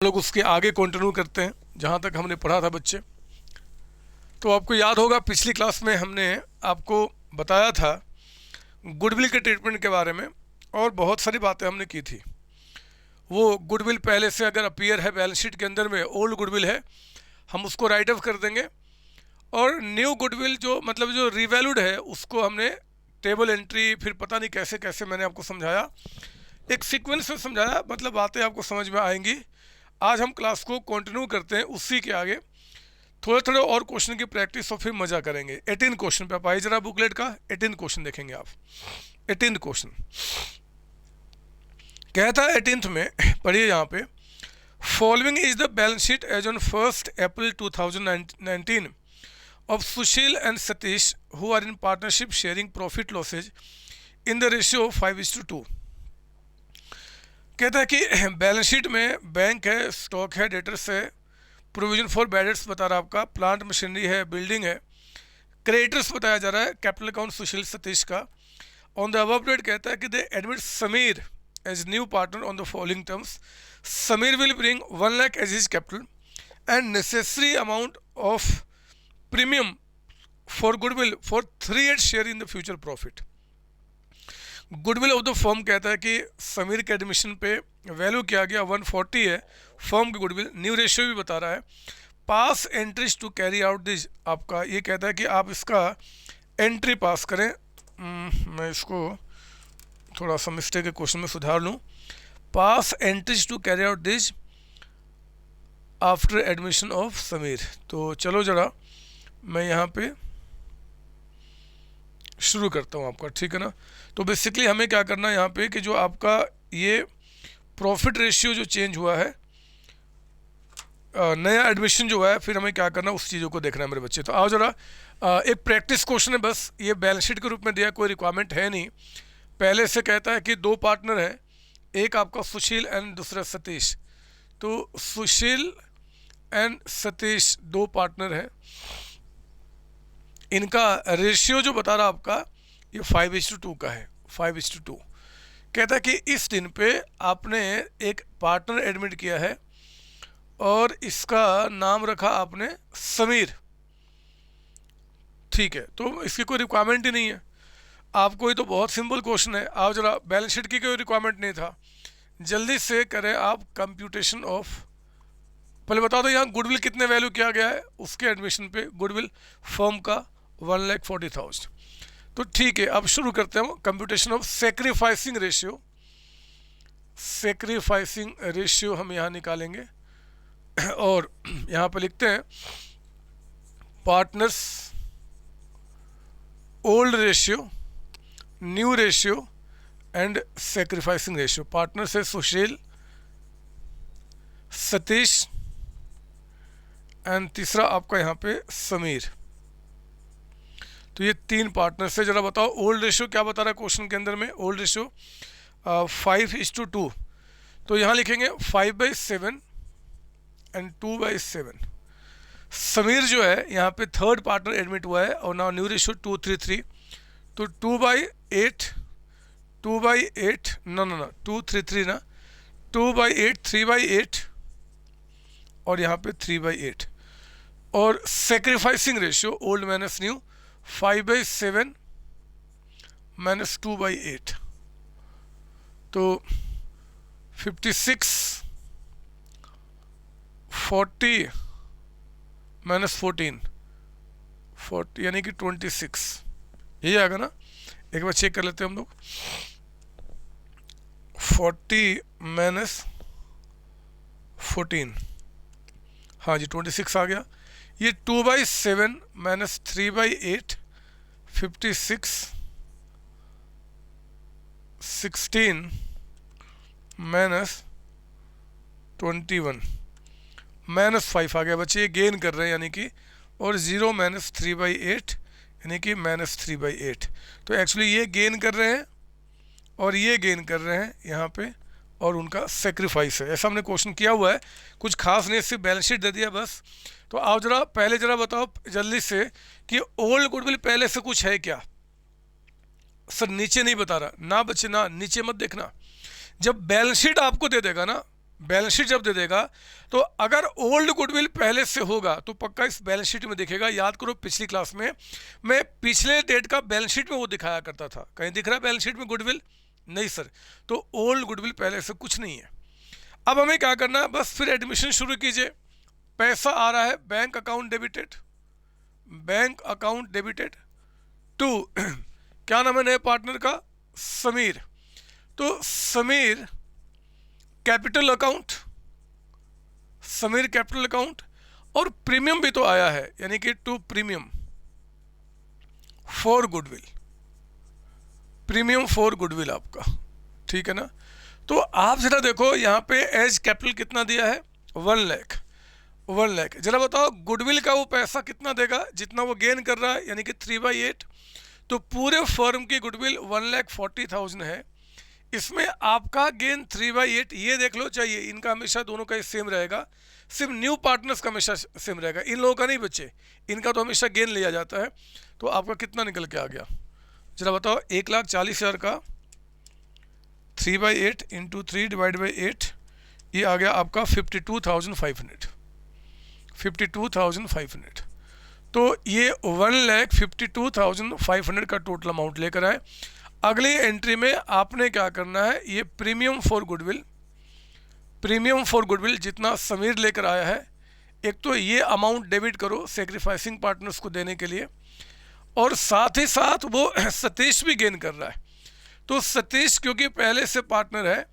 लोग उसके आगे कंटिन्यू करते हैं जहाँ तक हमने पढ़ा था बच्चे। तो आपको याद होगा पिछली क्लास में हमने आपको बताया था गुडविल के ट्रीटमेंट के बारे में और बहुत सारी बातें हमने की थी। वो गुडविल पहले से अगर अपीयर है बैलेंस शीट के अंदर में, ओल्ड गुडविल है, हम उसको राइट ऑफ कर देंगे और न्यू गुडविल जो मतलब जो रिवैल्यूड है उसको हमने टेबल एंट्री, फिर पता नहीं कैसे कैसे मैंने आपको समझाया, एक सीक्वेंस में समझाया, मतलब बातें आपको समझ में आएंगी। आज हम क्लास को कंटिन्यू करते हैं उसी के आगे, थोड़े थोड़े और क्वेश्चन की प्रैक्टिस और फिर मज़ा करेंगे। 18 क्वेश्चन पे आप आइए जरा बुकलेट का 18 क्वेश्चन देखेंगे आप। 18 क्वेश्चन कहता है 18th में, पढ़िए यहाँ पे, following is the balance sheet as on 1st April 2019 of Sushil and Satish who are in partnership sharing profit losses in the ratio of 5:2। कहता है कि बैलेंस शीट में बैंक है, स्टॉक है, डेटर्स है, प्रोविजन फॉर बैड डेट्स बता रहा है आपका, प्लांट मशीनरी है, बिल्डिंग है, क्रेडिटर्स बताया जा रहा है, कैपिटल अकाउंट सुशील सतीश का। ऑन द अबव डेट कहता है कि they admit Sameer as new partner on the following terms. Sameer will bring 1 lakh as his capital and necessary amount of premium for goodwill for 3/8 share in the future profit. Goodwill of the firm कहता है कि समीर के admission पे value किया गया 140 है firm की goodwill, new ratio भी बता रहा है। Pass entries to carry out this, आपका ये कहता है कि आप इसका एंट्री पास करें। मैं इसको थोड़ा सा मिस्टेक के क्वेश्चन में सुधार लूँ। Pass entries to carry out this after admission of Sameer. तो चलो जरा मैं यहाँ पे शुरू करता हूँ आपका, ठीक है ना। तो बेसिकली हमें क्या करना है यहाँ पे कि जो आपका ये प्रॉफिट रेशियो जो चेंज हुआ है, नया एडमिशन जो है, फिर हमें क्या करना है उस चीज़ों को देखना है मेरे बच्चे। तो आओ जरा, एक प्रैक्टिस क्वेश्चन है बस, ये बैलेंस शीट के रूप में दिया, कोई रिक्वायरमेंट है नहीं। पहले से कहता है कि 2 पार्टनर हैं, एक आपका सुशील एंड दूसरा सतीश। तो सुशील एंड सतीश 2 पार्टनर हैं, इनका रेशियो जो बता रहा आपका ये 5:2 का है, 5:2। कहता है कि इस दिन पे आपने एक पार्टनर एडमिट किया है और इसका नाम रखा आपने समीर, ठीक है। तो इसकी कोई रिक्वायरमेंट ही नहीं है आपको, ये तो बहुत सिंपल क्वेश्चन है। आप जरा बैलेंस शीट की कोई रिक्वायरमेंट नहीं था, जल्दी से करें आप कंप्यूटेशन ऑफ, पहले बता दो यहाँ गुडविल कितने वैल्यू किया गया है उसके एडमिशन पे, गुडविल फर्म का 1,40,000। तो ठीक है, अब शुरू करते हैं computation of sacrificing ratio. Sacrificing ratio हम यहाँ निकालेंगे और यहाँ पे लिखते हैं partners old ratio, new ratio and sacrificing ratio. Partner से सुशील, सतीश एंड तीसरा आपका यहाँ पे समीर। तो ये 3 पार्टनर से, जरा बताओ ओल्ड रेशियो क्या बता रहा है क्वेश्चन के अंदर में। ओल्ड रेशियो 5:2, तो यहाँ लिखेंगे 5/7 एंड 2/7। समीर जो है यहाँ पे 3rd पार्टनर एडमिट हुआ है और नाउ न्यू रेशियो 2:3:3, तो 2/8, 2/8, ना 2:3:3 ना, 2/8, 3/8 और यहाँ पे 3/8। और sacrificing ratio old minus new 5/7 minus 2/8, तो 56, 40 माइनस 14, 40 यानी कि 26, यही आएगा ना। एक बार चेक कर लेते हैं हम लोग, 40 माइनस 14, हाँ जी 26 आ गया। ये 2/7 माइनस 3/8, 56, 16 माइनस 21 माइनस 5 आ गया बच्चे, ये गेन कर रहे हैं यानी कि, और 0 माइनस 3/8 यानी कि माइनस 3/8। तो एक्चुअली ये गेन कर रहे हैं और ये गेन कर रहे हैं यहाँ पे, और उनका सेक्रीफाइस है। ऐसा हमने क्वेश्चन किया हुआ है, कुछ खास नहीं, सिर्फ बैलेंस शीट दे दिया बस। तो आओ जरा पहले जरा बताओ जल्दी से कि ओल्ड गुडविल पहले से कुछ है क्या। सर नीचे नहीं बता रहा ना बच्चे, ना नीचे मत देखना। जब बैलेंस शीट आपको दे देगा ना, बैलेंस शीट जब दे देगा तो अगर ओल्ड गुडविल पहले से होगा तो पक्का इस बैलेंस शीट में दिखेगा। याद करो पिछली क्लास में मैं पिछले डेट का बैलेंस शीट में वो दिखाया करता था, कहीं दिख रहा है बैलेंस शीट में गुडविल? नहीं सर, तो ओल्ड गुडविल पहले से कुछ नहीं है। अब हमें क्या करना है, बस फिर एडमिशन शुरू कीजिए। पैसा आ रहा है bank account debited, bank account debited to क्या नाम है नए पार्टनर का, समीर। तो Sameer capital account, Sameer capital account, और प्रीमियम भी तो आया है, यानी कि to premium for goodwill, premium for goodwill आपका, ठीक है ना। तो आप जरा देखो यहाँ पे एज कैपिटल कितना दिया है, 1 लाख, 1 लाख। जरा बताओ गुडविल का वो पैसा कितना देगा जितना वो गेन कर रहा है, यानी कि 3/8। तो पूरे फर्म की गुडविल 1,40,000 है, इसमें आपका गेन 3/8। ये देख लो चाहिए, इनका हमेशा दोनों का सेम रहेगा, सिर्फ न्यू पार्टनर्स का हमेशा सेम रहेगा, इन लोगों का नहीं बच्चे, इनका तो हमेशा गेन लिया जाता है। तो आपका कितना निकल के आ गया, जरा बताओ। 1,40,000 का 3/8 इंटू 3 डिवाइड बाई 8, ये आ गया आपका 52,500, 52,500। तो ये 1,52,500 का टोटल अमाउंट लेकर आए। अगली एंट्री में आपने क्या करना है, ये premium for goodwill, premium for goodwill जितना समीर लेकर आया है, एक तो ये अमाउंट डेबिट करो सेक्रीफाइसिंग पार्टनर्स को देने के लिए, और साथ ही साथ वो सतीश भी गेन कर रहा है। तो सतीश क्योंकि पहले से पार्टनर है,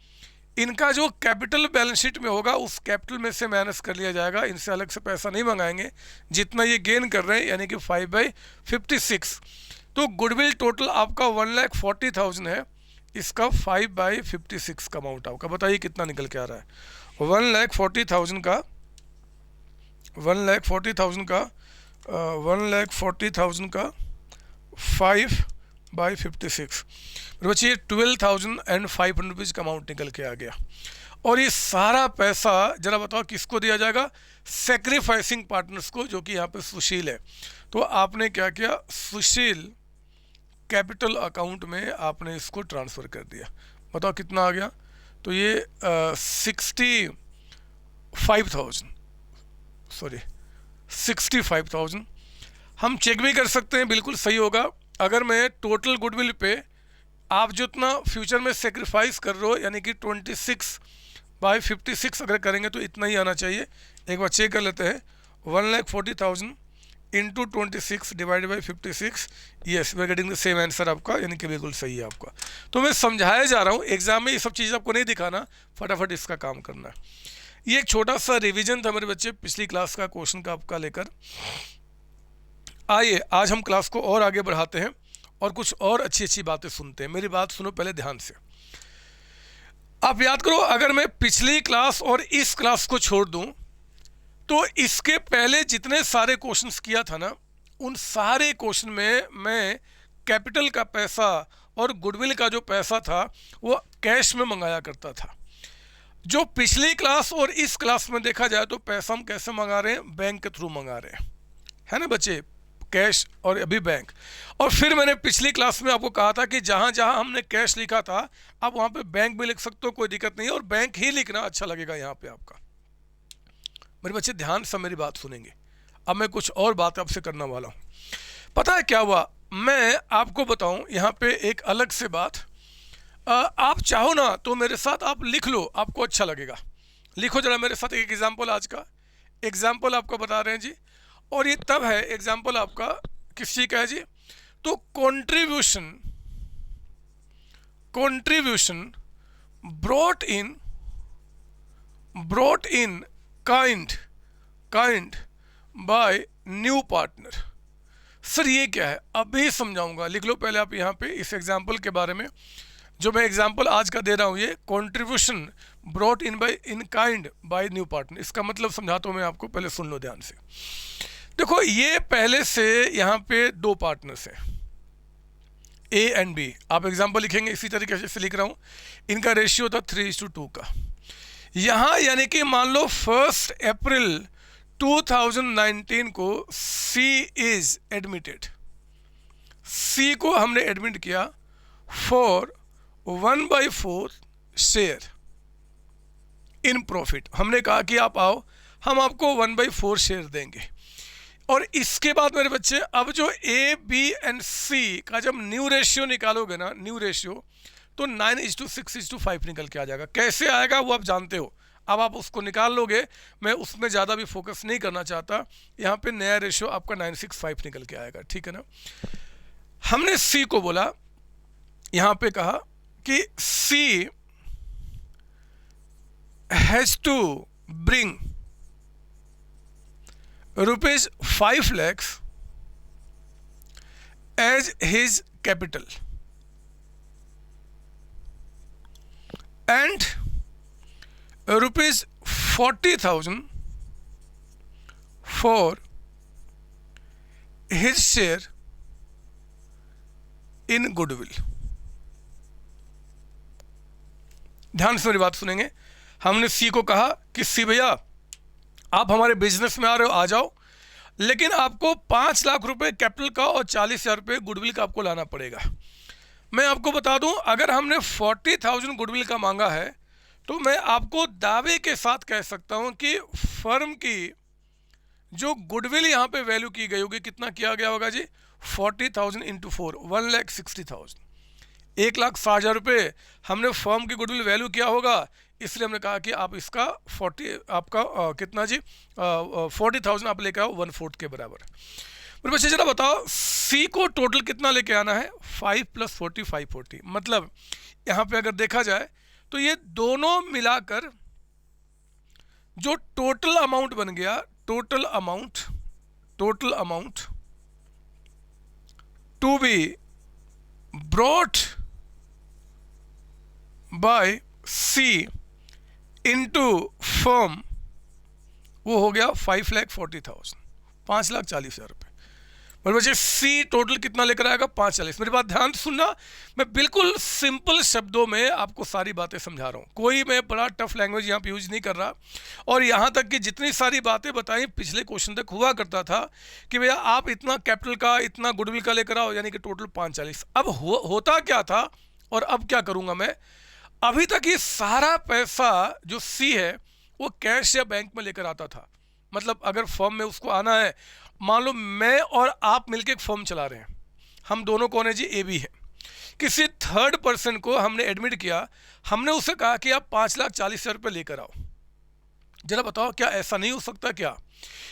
इनका जो कैपिटल बैलेंस शीट में होगा उस कैपिटल में से माइनस कर लिया जाएगा, इनसे अलग से पैसा नहीं मंगाएंगे, जितना ये गेन कर रहे हैं यानी कि 5/56। तो गुडविल टोटल आपका 1,40,000 है, इसका 5/56 का अमाउंट आपका, बताइए कितना निकल के आ रहा है। 1,40,000 का 1,40,000 का 1,40,000 का 5/56 बच्चे 12,500 रुपीज़ का अमाउंट निकल के आ गया। और ये सारा पैसा जरा बताओ किसको दिया जाएगा, सेक्रीफाइसिंग पार्टनर्स को, जो कि यहाँ पे सुशील है। तो आपने क्या किया, सुशील कैपिटल अकाउंट में आपने इसको ट्रांसफ़र कर दिया। बताओ कितना आ गया, तो ये 65,000 हम चेक भी कर सकते हैं, बिल्कुल सही होगा। अगर मैं टोटल गुडविल पे आप जितना फ्यूचर में सेक्रीफाइस कर रहे हो, यानी कि 26/56 अगर करेंगे तो इतना ही आना चाहिए। एक बार चेक कर लेते हैं, 1,40,000 into 26 divide by 56, yes we are getting the same answer आपका, यानी कि बिल्कुल सही है आपका। तो मैं समझाया जा रहा हूँ, एग्जाम में ये सब चीज़ आपको नहीं दिखाना, फटाफट इसका काम करना है। ये एक छोटा सा रिवीजन था मेरे बच्चे पिछली क्लास का क्वेश्चन का आपका लेकर। आइए आज हम क्लास को और आगे बढ़ाते हैं और कुछ और अच्छी अच्छी बातें सुनते हैं। मेरी बात सुनो पहले ध्यान से, आप याद करो, अगर मैं पिछली क्लास और इस क्लास को छोड़ दूं तो इसके पहले जितने सारे क्वेश्चंस किया था ना, उन सारे क्वेश्चन में मैं कैपिटल का पैसा और गुडविल का जो पैसा था वो कैश में मंगाया करता था। जो पिछली क्लास और इस क्लास में देखा जाए तो पैसा हम कैसे मंगा रहे हैं, बैंक के थ्रू मंगा रहे हैं, है ना बच्चे, कैश और अभी बैंक। और फिर मैंने पिछली क्लास में आपको कहा था कि जहाँ जहाँ हमने कैश लिखा था आप वहाँ पे बैंक भी लिख सकते हो, कोई दिक्कत नहीं है, और बैंक ही लिखना अच्छा लगेगा यहाँ पे आपका। मेरे बच्चे ध्यान से मेरी बात सुनेंगे। अब मैं कुछ और बात आपसे करने वाला हूँ। पता है क्या हुआ, मैं आपको बताऊँ यहाँ पे एक अलग से बात। आप चाहो ना तो मेरे साथ आप लिख लो, आपको अच्छा लगेगा। लिखो जरा मेरे साथ एक एग्जाम्पल, आज का एग्जाम्पल आपको बता रहे हैं जी। और ये तब है एग्जाम्पल आपका किस चीज़ का है जी, तो contribution brought in kind by new partner. Sir ये क्या है, अभी समझाऊंगा, लिख लो पहले आप यहाँ पे इस एग्जाम्पल के बारे में। जो मैं एग्जाम्पल आज का दे रहा हूँ, ये contribution brought in kind by new partner, इसका मतलब समझाता हूँ मैं आपको, पहले सुन लो ध्यान से। देखो ये पहले से यहाँ पे दो पार्टनर्स हैं, ए एंड बी। आप एग्जाम्पल लिखेंगे इसी तरीके से लिख रहा हूँ, इनका रेशियो था 3:2 का। यहाँ यानी कि मान लो 1 अप्रैल 2019 को सी इज एडमिटेड, सी को हमने एडमिट किया फॉर 1/4 शेयर इन प्रॉफिट। हमने कहा कि आप आओ, हम आपको 1/4 शेयर देंगे। और इसके बाद मेरे बच्चे अब जो ए बी एंड सी का जब न्यू रेशियो निकालोगे ना, न्यू रेशियो, तो 9:6:5 निकल के आ जाएगा। कैसे आएगा वो आप जानते हो, अब आप उसको निकाल लोगे, मैं उसमें ज़्यादा भी फोकस नहीं करना चाहता। यहाँ पे नया रेशियो आपका 9:6:5 निकल के आएगा, ठीक है ना। हमने सी को बोला, यहाँ पे कहा कि C has to bring ₹5 lakhs as his capital and ₹40,000 for his share in goodwill। ध्यान से मेरी बात सुनेंगे। हमने सी को कहा कि सी भैया आप हमारे बिजनेस में आ रहे हो, आ जाओ, लेकिन आपको 5 लाख रुपए कैपिटल का और 40,000 रुपये गुडविल का आपको लाना पड़ेगा। मैं आपको बता दूं, अगर हमने 40,000 गुडविल का मांगा है तो मैं आपको दावे के साथ कह सकता हूं कि फर्म की जो गुडविल यहाँ पे वैल्यू की गई होगी, कितना किया गया होगा जी, 40,000 इंटू 4, 1,60,000, 1,60,000 रुपये हमने फर्म की गुडविल वैल्यू किया होगा। इसलिए हमने कहा कि आप इसका 40 आपका कितना जी 40,000 आप लेके आओ, 1/4 के बराबर। मेरे बच्चे जरा बताओ सी को टोटल कितना लेके आना है, 5 + 40 540। मतलब यहाँ पे अगर देखा जाए तो ये दोनों मिलाकर जो टोटल अमाउंट बन गया, total amount to be brought by C into firm, वो हो गया 5,40,000, 5,40,000 रुपये। मेरे बच्चे सी टोटल कितना लेकर आएगा, 5,40,000। मेरी बात ध्यान से सुनना, मैं बिल्कुल सिंपल शब्दों में आपको सारी बातें समझा रहा हूँ, कोई मैं बड़ा टफ लैंग्वेज यहाँ पे यूज नहीं कर रहा। और यहाँ तक कि जितनी सारी बातें बताई पिछले क्वेश्चन तक हुआ करता था कि भैया आप इतना कैपिटल का, इतना गुडविल का लेकर आओ, यानी कि टोटल 5,40,000। अब होता क्या था और अब क्या करूँगा मैं, अभी तक ये सारा पैसा जो सी है वो कैश या बैंक में लेकर आता था। मतलब अगर फर्म में उसको आना है, मान लो मैं और आप मिलकर एक फर्म चला रहे हैं, हम दोनों कौन है जी, ए बी है। किसी थर्ड पर्सन को हमने एडमिट किया, हमने उसे कहा कि आप 5,40,000 रुपये लेकर आओ। जरा बताओ क्या ऐसा नहीं हो सकता क्या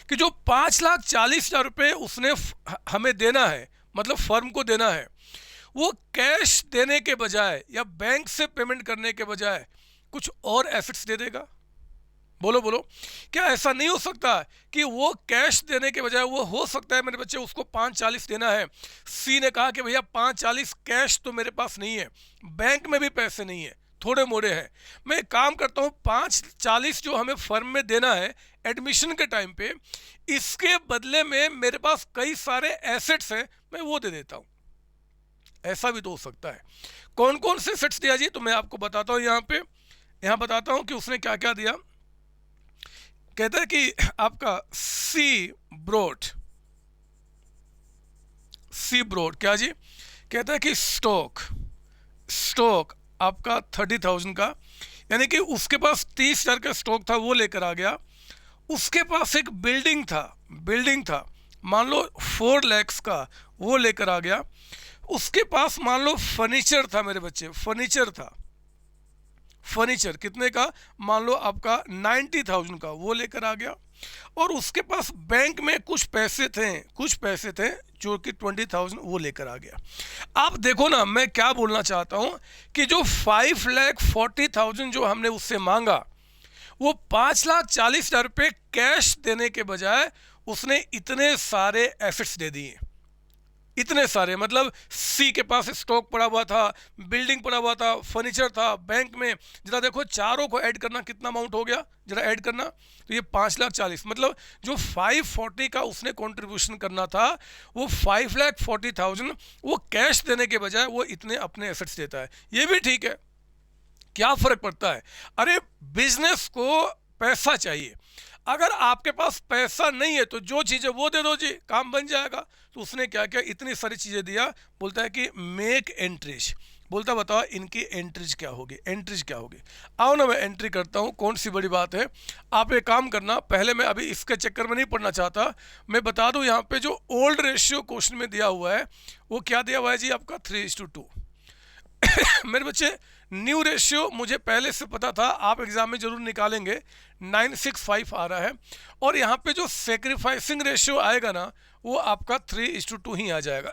कि जो 5,40,000 रुपये उसने हमें देना है, मतलब फर्म को देना है, वो कैश देने के बजाय या बैंक से पेमेंट करने के बजाय कुछ और एसेट्स दे देगा। बोलो बोलो, क्या ऐसा नहीं हो सकता कि वो कैश देने के बजाय, वो हो सकता है मेरे बच्चे उसको 5,40,000 देना है, सी ने कहा कि भैया 5,40,000 कैश तो मेरे पास नहीं है, बैंक में भी पैसे नहीं है, थोड़े मोड़े हैं, मैं एक काम करता हूँ 5,40,000 जो हमें फर्म में देना है एडमिशन के टाइम पे, इसके बदले में मेरे पास कई सारे एसेट्स हैं, मैं वो दे देता हूँ। ऐसा भी तो हो सकता है। कौन कौन से एसेट्स दिया जी, तो मैं आपको बताता हूँ। यहाँ बताता हूँ कि उसने क्या क्या दिया। कहता है कि आपका सी ब्रोड क्या जी, कहता है कि स्टॉक आपका 30,000 का, यानी कि उसके पास 30,000 का स्टॉक था, वो लेकर आ गया। उसके पास एक बिल्डिंग था मान लो 4 lakhs का, वो लेकर आ गया। उसके पास मान लो फर्नीचर था मेरे बच्चे, फर्नीचर कितने का, मान लो आपका 90,000 का, वो लेकर आ गया। और उसके पास बैंक में कुछ पैसे थे जो कि 20,000, वो लेकर आ गया। आप देखो ना मैं क्या बोलना चाहता हूं कि जो 5,40,000 जो हमने उससे मांगा, वो 5,40,000 रुपये कैश देने के बजाय उसने इतने सारे एसेट्स दे दिए, इतने सारे। मतलब सी के पास स्टॉक पड़ा हुआ था, बिल्डिंग पड़ा हुआ था, फर्नीचर था, बैंक में, जरा देखो चारों को ऐड करना कितना अमाउंट हो गया, जरा ऐड करना, तो ये 5,40,000। मतलब जो 540 का उसने कंट्रीब्यूशन करना था, वो 5,40,000 वो कैश देने के बजाय वो इतने अपने एसेट्स देता है। ये भी ठीक है, क्या फर्क पड़ता है। अरे बिजनेस को पैसा चाहिए, अगर आपके पास पैसा नहीं है तो जो चीज़ें वो दे दो जी, काम बन जाएगा। तो उसने क्या किया, इतनी सारी चीज़ें दिया। बोलता है कि मेक एंट्रीज, बोलता बताओ इनकी एंट्रीज क्या होगी, एंट्रीज क्या होगी। आओ ना मैं एंट्री करता हूँ, कौन सी बड़ी बात है। आप एक काम करना, पहले मैं अभी इसके चक्कर में नहीं पढ़ना चाहता, मैं बता दूँ यहाँ पे जो ओल्ड रेशियो क्वेश्चन में दिया हुआ है वो क्या दिया हुआ है जी आपका 3:2। मेरे बच्चे न्यू रेशियो मुझे पहले से पता था, आप एग्जाम में जरूर निकालेंगे, 965 आ रहा है। और यहाँ पे जो सेक्रीफाइसिंग रेशियो आएगा ना वो आपका 3:2 ही आ जाएगा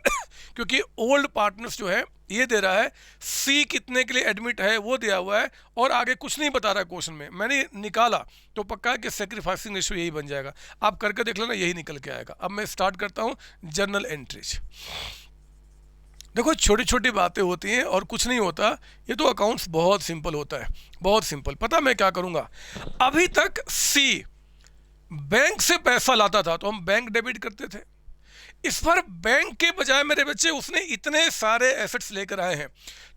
क्योंकि ओल्ड पार्टनर्स जो है ये दे रहा है, सी कितने के लिए एडमिट है वो दिया हुआ है, और आगे कुछ नहीं बता रहा क्वेश्चन में, मैंने निकाला तो पक्का है कि सेक्रीफाइसिंग रेशियो यही बन जाएगा। आप करके देख लेना, यही निकल के आएगा। अब मैं स्टार्ट करता हूँ जर्नल एंट्रीज। देखो छोटी छोटी बातें होती हैं और कुछ नहीं होता, ये तो अकाउंट्स बहुत सिंपल होता है, बहुत सिंपल। पता मैं क्या करूँगा, अभी तक सी बैंक से पैसा लाता था तो हम बैंक डेबिट करते थे, इस पर बैंक के बजाय मेरे बच्चे उसने इतने सारे एसेट्स लेकर आए हैं,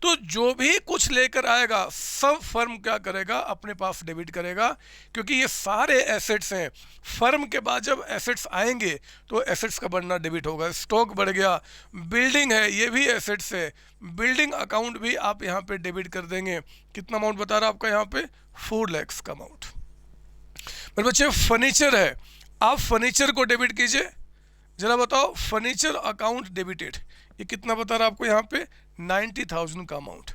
तो जो भी कुछ लेकर आएगा सब फर्म क्या करेगा, अपने पास डेबिट करेगा, क्योंकि ये सारे एसेट्स हैं। फर्म के बाद जब एसेट्स आएंगे तो एसेट्स का बढ़ना डेबिट होगा। स्टॉक बढ़ गया, बिल्डिंग है ये भी एसेट्स है, बिल्डिंग अकाउंट भी आप यहाँ पे डेबिट कर देंगे। कितना अमाउंट बता रहा आपका यहाँ पे, 4 लाख का अमाउंट। मेरे बच्चे फर्नीचर है, आप फर्नीचर को डेबिट कीजिए, जरा बताओ फर्नीचर अकाउंट डेबिटेड, ये कितना बता रहा आपको यहाँ पे, 90,000 का अमाउंट।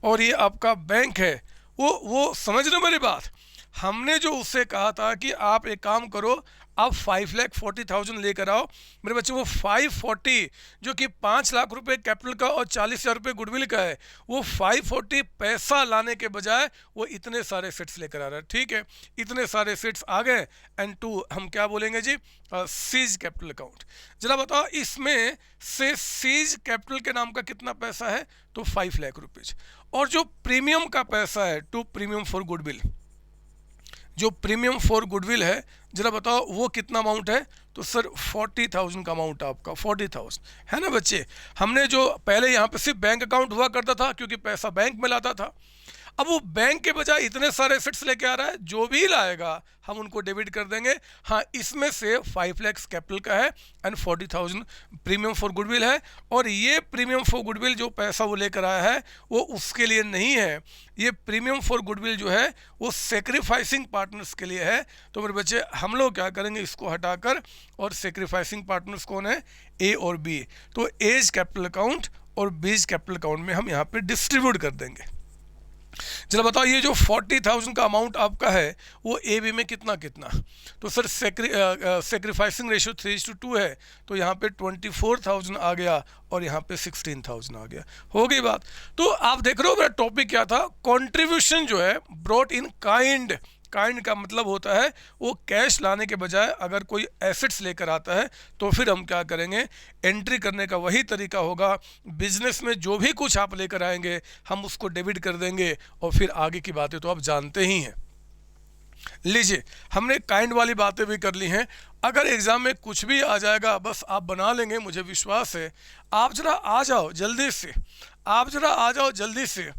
और ये आपका बैंक है, वो समझ रहे हो मेरी बात, हमने जो उससे कहा था कि आप एक काम करो, आप 5,40,000 लेकर आओ। मेरे बच्चे वो 540 जो कि 5 लाख रुपए कैपिटल का और 40,000 रुपये गुडविल का है, वो 540 पैसा लाने के बजाय वो इतने सारे सेट्स लेकर आ रहा है। ठीक है, इतने सारे सेट्स आ गए, एंड टू हम क्या बोलेंगे जी, सीज कैपिटल अकाउंट। जरा बताओ इसमें से सीज कैपिटल के नाम का कितना पैसा है, तो 5 लाख रुपीज। और जो प्रीमियम का पैसा है, टू प्रीमियम फॉर गुडविल, जो प्रीमियम फॉर गुडविल है, जरा बताओ वो कितना अमाउंट है, तो सर 40,000 का अमाउंट आपका, 40,000 है ना बच्चे। हमने जो पहले यहाँ पे सिर्फ बैंक अकाउंट हुआ करता था क्योंकि पैसा बैंक में लाता था, अब वो बैंक के बजाय इतने सारे एसेट्स लेके आ रहा है, जो भी लाएगा हम उनको डेबिट कर देंगे। हाँ, इसमें से 5 लाख कैपिटल का है एंड 40,000 प्रीमियम फॉर गुडविल है। और ये प्रीमियम फॉर गुडविल जो पैसा वो लेकर आया है वो उसके लिए नहीं है, ये प्रीमियम फॉर गुडविल जो है वो सेक्रीफाइसिंग पार्टनर्स के लिए है। तो मेरे बच्चे हम लोग क्या करेंगे, इसको हटाकर, और सेक्रीफाइसिंग पार्टनर्स कौन है, ए और बी, तो एज कैपिटल अकाउंट और बीज कैपिटल अकाउंट में हम यहाँ पे डिस्ट्रीब्यूट कर देंगे। चलो बताओ ये जो 40,000 का अमाउंट आपका है वो ए बी में कितना कितना, तो सर सेक्रीफाइसिंग रेशियो 3:2 है, तो यहाँ पे 24,000 आ गया और यहाँ पे 16,000 आ गया, हो गई बात। तो आप देख रहे हो मेरा टॉपिक क्या था, कंट्रीब्यूशन जो है ब्रॉट इन काइंड। काइंड का मतलब होता है वो कैश लाने के बजाय अगर कोई एसेट्स लेकर आता है तो फिर हम क्या करेंगे, एंट्री करने का वही तरीका होगा। बिजनेस में जो भी कुछ आप लेकर आएंगे हम उसको डेबिट कर देंगे, और फिर आगे की बातें तो आप जानते ही हैं। लीजिए हमने काइंड वाली बातें भी कर ली हैं, अगर एग्जाम में कुछ भी आ जाएगा बस आप बना लेंगे, मुझे विश्वास है। आप जरा आ जाओ जल्दी से, आप जरा आ जाओ जल्दी से।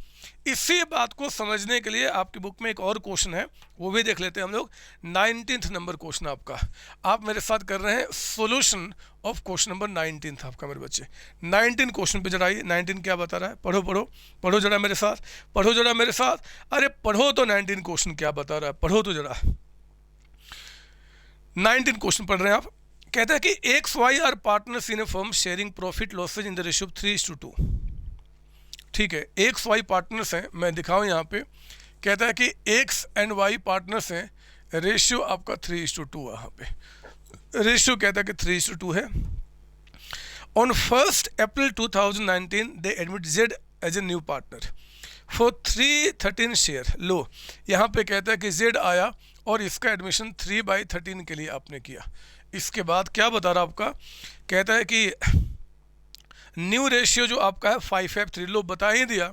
इसी बात को समझने के लिए आपकी बुक में एक और क्वेश्चन है, वो भी देख लेते हैं हम लोग। 19th नंबर क्वेश्चन आपका, आप मेरे साथ कर रहे हैं सॉल्यूशन ऑफ क्वेश्चन नंबर 19 आपका। मेरे बच्चे 19 क्वेश्चन पे जरा आइए, 19 क्या बता रहा है, पढ़ो पढ़ो पढ़ो जरा मेरे साथ, पढ़ो जरा मेरे साथ, अरे पढ़ो तो 19 क्वेश्चन क्या बता रहा है, पढ़ो तो जरा। 19 क्वेश्चन पढ़ रहे हैं आप। कहता है कि X Y are partners in a firm sharing profit losses in the ratio 3:2। ठीक है, एक्स वाई पार्टनर्स हैं, मैं दिखाऊं यहाँ पे। कहता है कि एक्स एंड वाई पार्टनर्स हैं, रेशियो आपका 3:2 यहाँ पे रेशियो कहता है कि 3:2 है। On 1st April 2019 they admit Z as a new partner for 313 share. लो यहाँ पे कहता है कि जेड आया और इसका एडमिशन 3/13 के लिए आपने किया। इसके बाद क्या बता रहा आपका, कहता है कि न्यू रेशियो जो आपका है 5:3। लो बता ही दिया